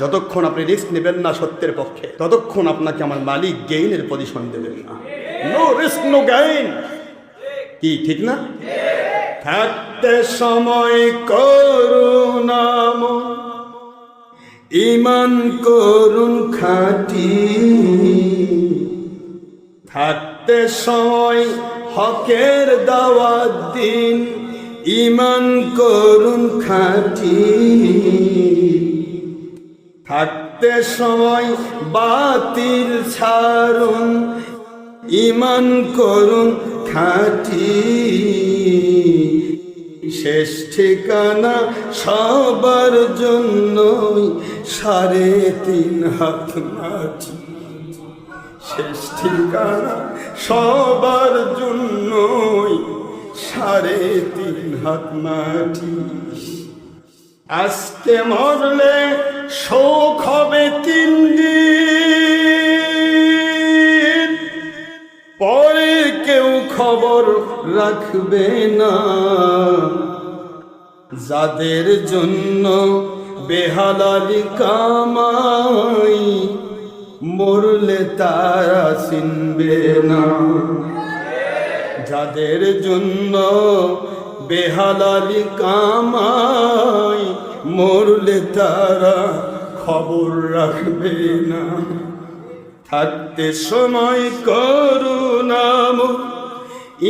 Speaker 1: যতক্ষণ আপনি রিস্ক নেবেন না সত্যের পক্ষে, ততক্ষণ আপনাকে আমার মালিক গেইনের পজিশন দেবেন না। নো রিস্ক নো গেইন, কি ঠিক না? থাকতে সময় করুন ঈমান করুন খাঁটি, থাকতে সময় হকের দাওয়াত দিন, ঈমান করুন খাঁটি, থাকতে সময় বাতিল ছাড়ুন, ঈমান করুন খাঁটি, শেষ ঠিকানা সবার জন্যই 3.5 হাত মাটি, শেষ ঠিকানা সবার জন্যই 3.5 হাত মাটি। আজকে মরলে শোক হবে 3 দিন, পরে কেউ খবর রাখবে না। যাদের জন্য বেহালালি কামাই, মরলে তারা চিনবে না। যাদের জন্য বেহালালি কামাই, মরলে তারা খবর রাখবে না। থাকতে সময় করুন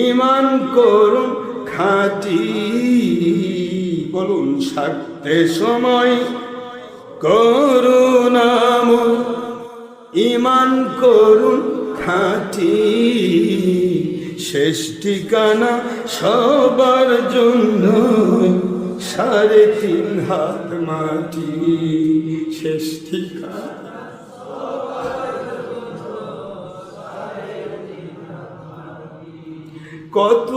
Speaker 1: ঈমান করুন
Speaker 2: খাঁটি, বলুন থাকতে সময় করুন আমল, ঈমান করুন খাঁটি, শেষ ঠিকানা সবার জন্য 3.5 হাত মাটি, শেষ ঠিকানা। কত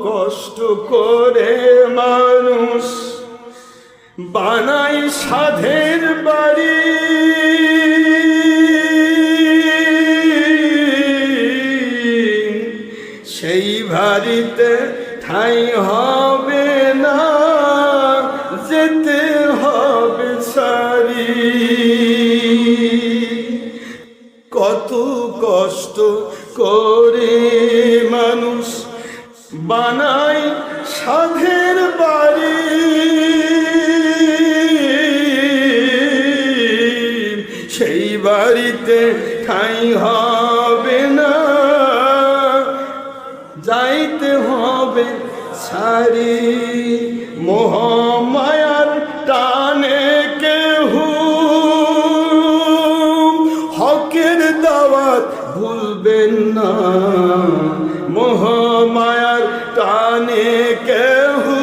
Speaker 2: কষ্ট করে মানুষ বানায় সাধের বাড়ি, সেই বাড়িতে ঠাঁই হবে না, যেতে হবে সারি। কত কষ্ট করে মানুষ বানায় সাধের বাড়ি, সেই বাড়িতে ঠাঁই হবে না, যাইতে হবে সারি। মোহমায়ার টানে কেহু হকের দাওয়াত ভুলবেন না, মোহমায়ার টানে কেহু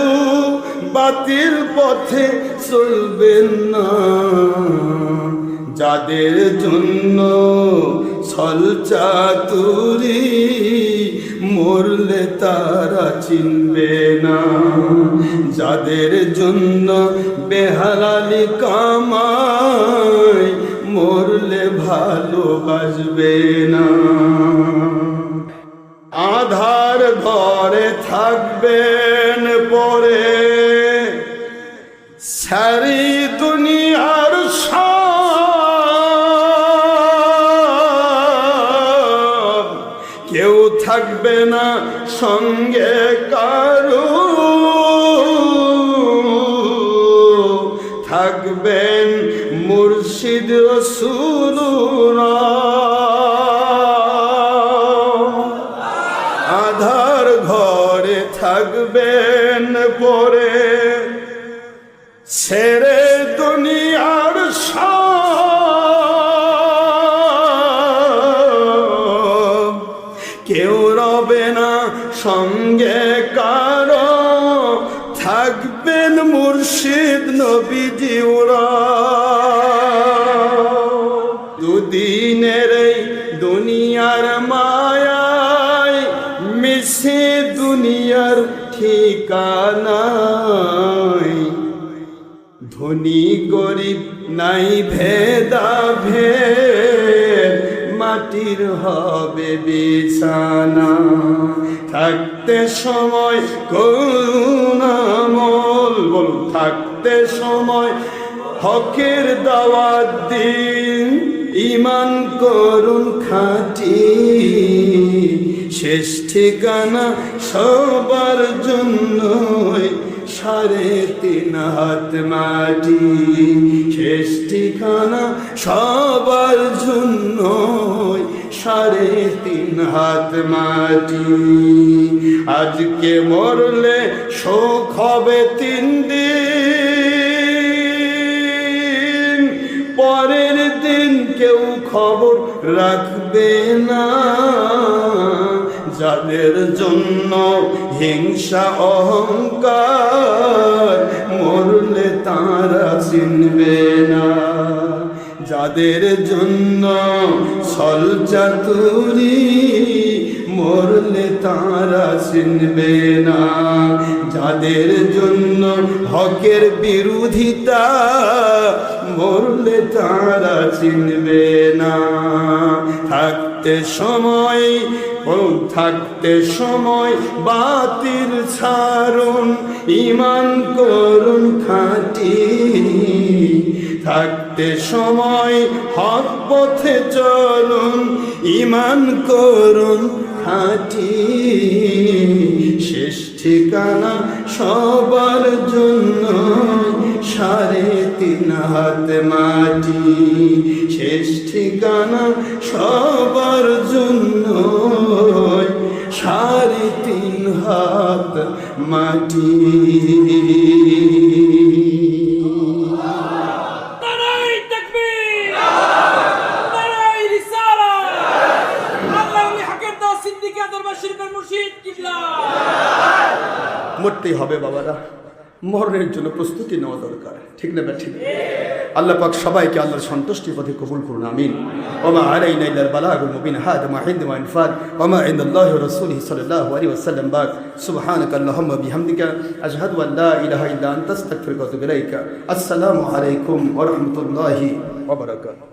Speaker 2: বাতিল পথে চলবেন না। যাদের জন্য ছলচাতুরি, মরলে তারা চিনবে না। যাদের জন্য বেহালালি কামাই, মরলে ভালোবাসবে না। আধার ঘরে থাকবেন পরে, সারি দুনিয়ার সব, কেউ থাকবে না সঙ্গে কারো, থাকবেন মুর্শিদ রাসূলুল্লাহ। আধার ঘরে থাকবেন পরে, ছেড়ে দুনিয়ার সব, কেউ রবে না সঙ্গে কারো, থাকবেন মুর্শিদ নবীজি ওরা। দুদিনের এই দুনিয়ার মায়ায় মিশে দুনিয়ার ঠিকানায়, ধনী গরিব নাই ভেদাভেদ, মাটির হবে বিছানা। থাকতে সময় করুন আমল, বলুন থাকতে সময় হকের দাওয়াত দিন, ঈমান করুন খাঁটি, শেষ ঠিকানা সবার জন্যই 3.5 হাত মাটি, শেষ ঠিকানা সবার জন্য 3.5 হাত মাটি। আজকে মরলে শোক হবে 3 দিন, পরের দিন কেউ খবর রাখবে না। যাদের জন্য হিংসা অহংকার, মরলে তারা চিনবে না। যাদের জন্য ছলচাতুরি, মরলে তারা চিনবে না। যাদের জন্য হকের বিরোধিতা, মরলে তারা চিনবে না। থাকতে সময়, থাকতে সময় বাতিল ছাড়ুন, ঈমান করুন খাঁটি, থাকতে সময় হক পথে চলুন, ঈমান করুন খাঁটি, শেষ ঠিকানা সবার জন্য 3.5 হাত মাটি, শেষ ঠিকানা সবার জন্য 3.5
Speaker 1: হাত মাটি।
Speaker 3: নারায়ে তাকবীর, নারায়ে রিসালাত। আল্লাহর হকের দাস সিদ্দিক দরবার শরীফের মুর্শিদ কিবলা।
Speaker 1: মরতেই হবে বাবারা, মরণের জন্য প্রস্তুতি নেওয়া দরকার, ঠিক না বা ঠিক? আল্লাহ পাক সবাইকে আল্লাহর সন্তুষ্টির পথে কবুল করুন, আমিন। ওমা আলাইনা ইল্লাল বালাগুল মুবিন, হাদা মা হিন্দ ওয়া ইনফাদ ওয়া মা ইনদাল্লাহি ওয়া রাসূলিহি সাল্লাল্লাহু আলাইহি ওয়াসাল্লাম। বাক সুবহানাকা আল্লাহুম্মা বিহামদিকা আশহাদু আন লা ইলাহা ইল্লা আনতা আস্তাগফিরুকা ওয়া আতুবু ইলাইকা। আসসালামু আলাইকুম ওয়া রাহমাতুল্লাহি ওয়া বারাকাতুহু।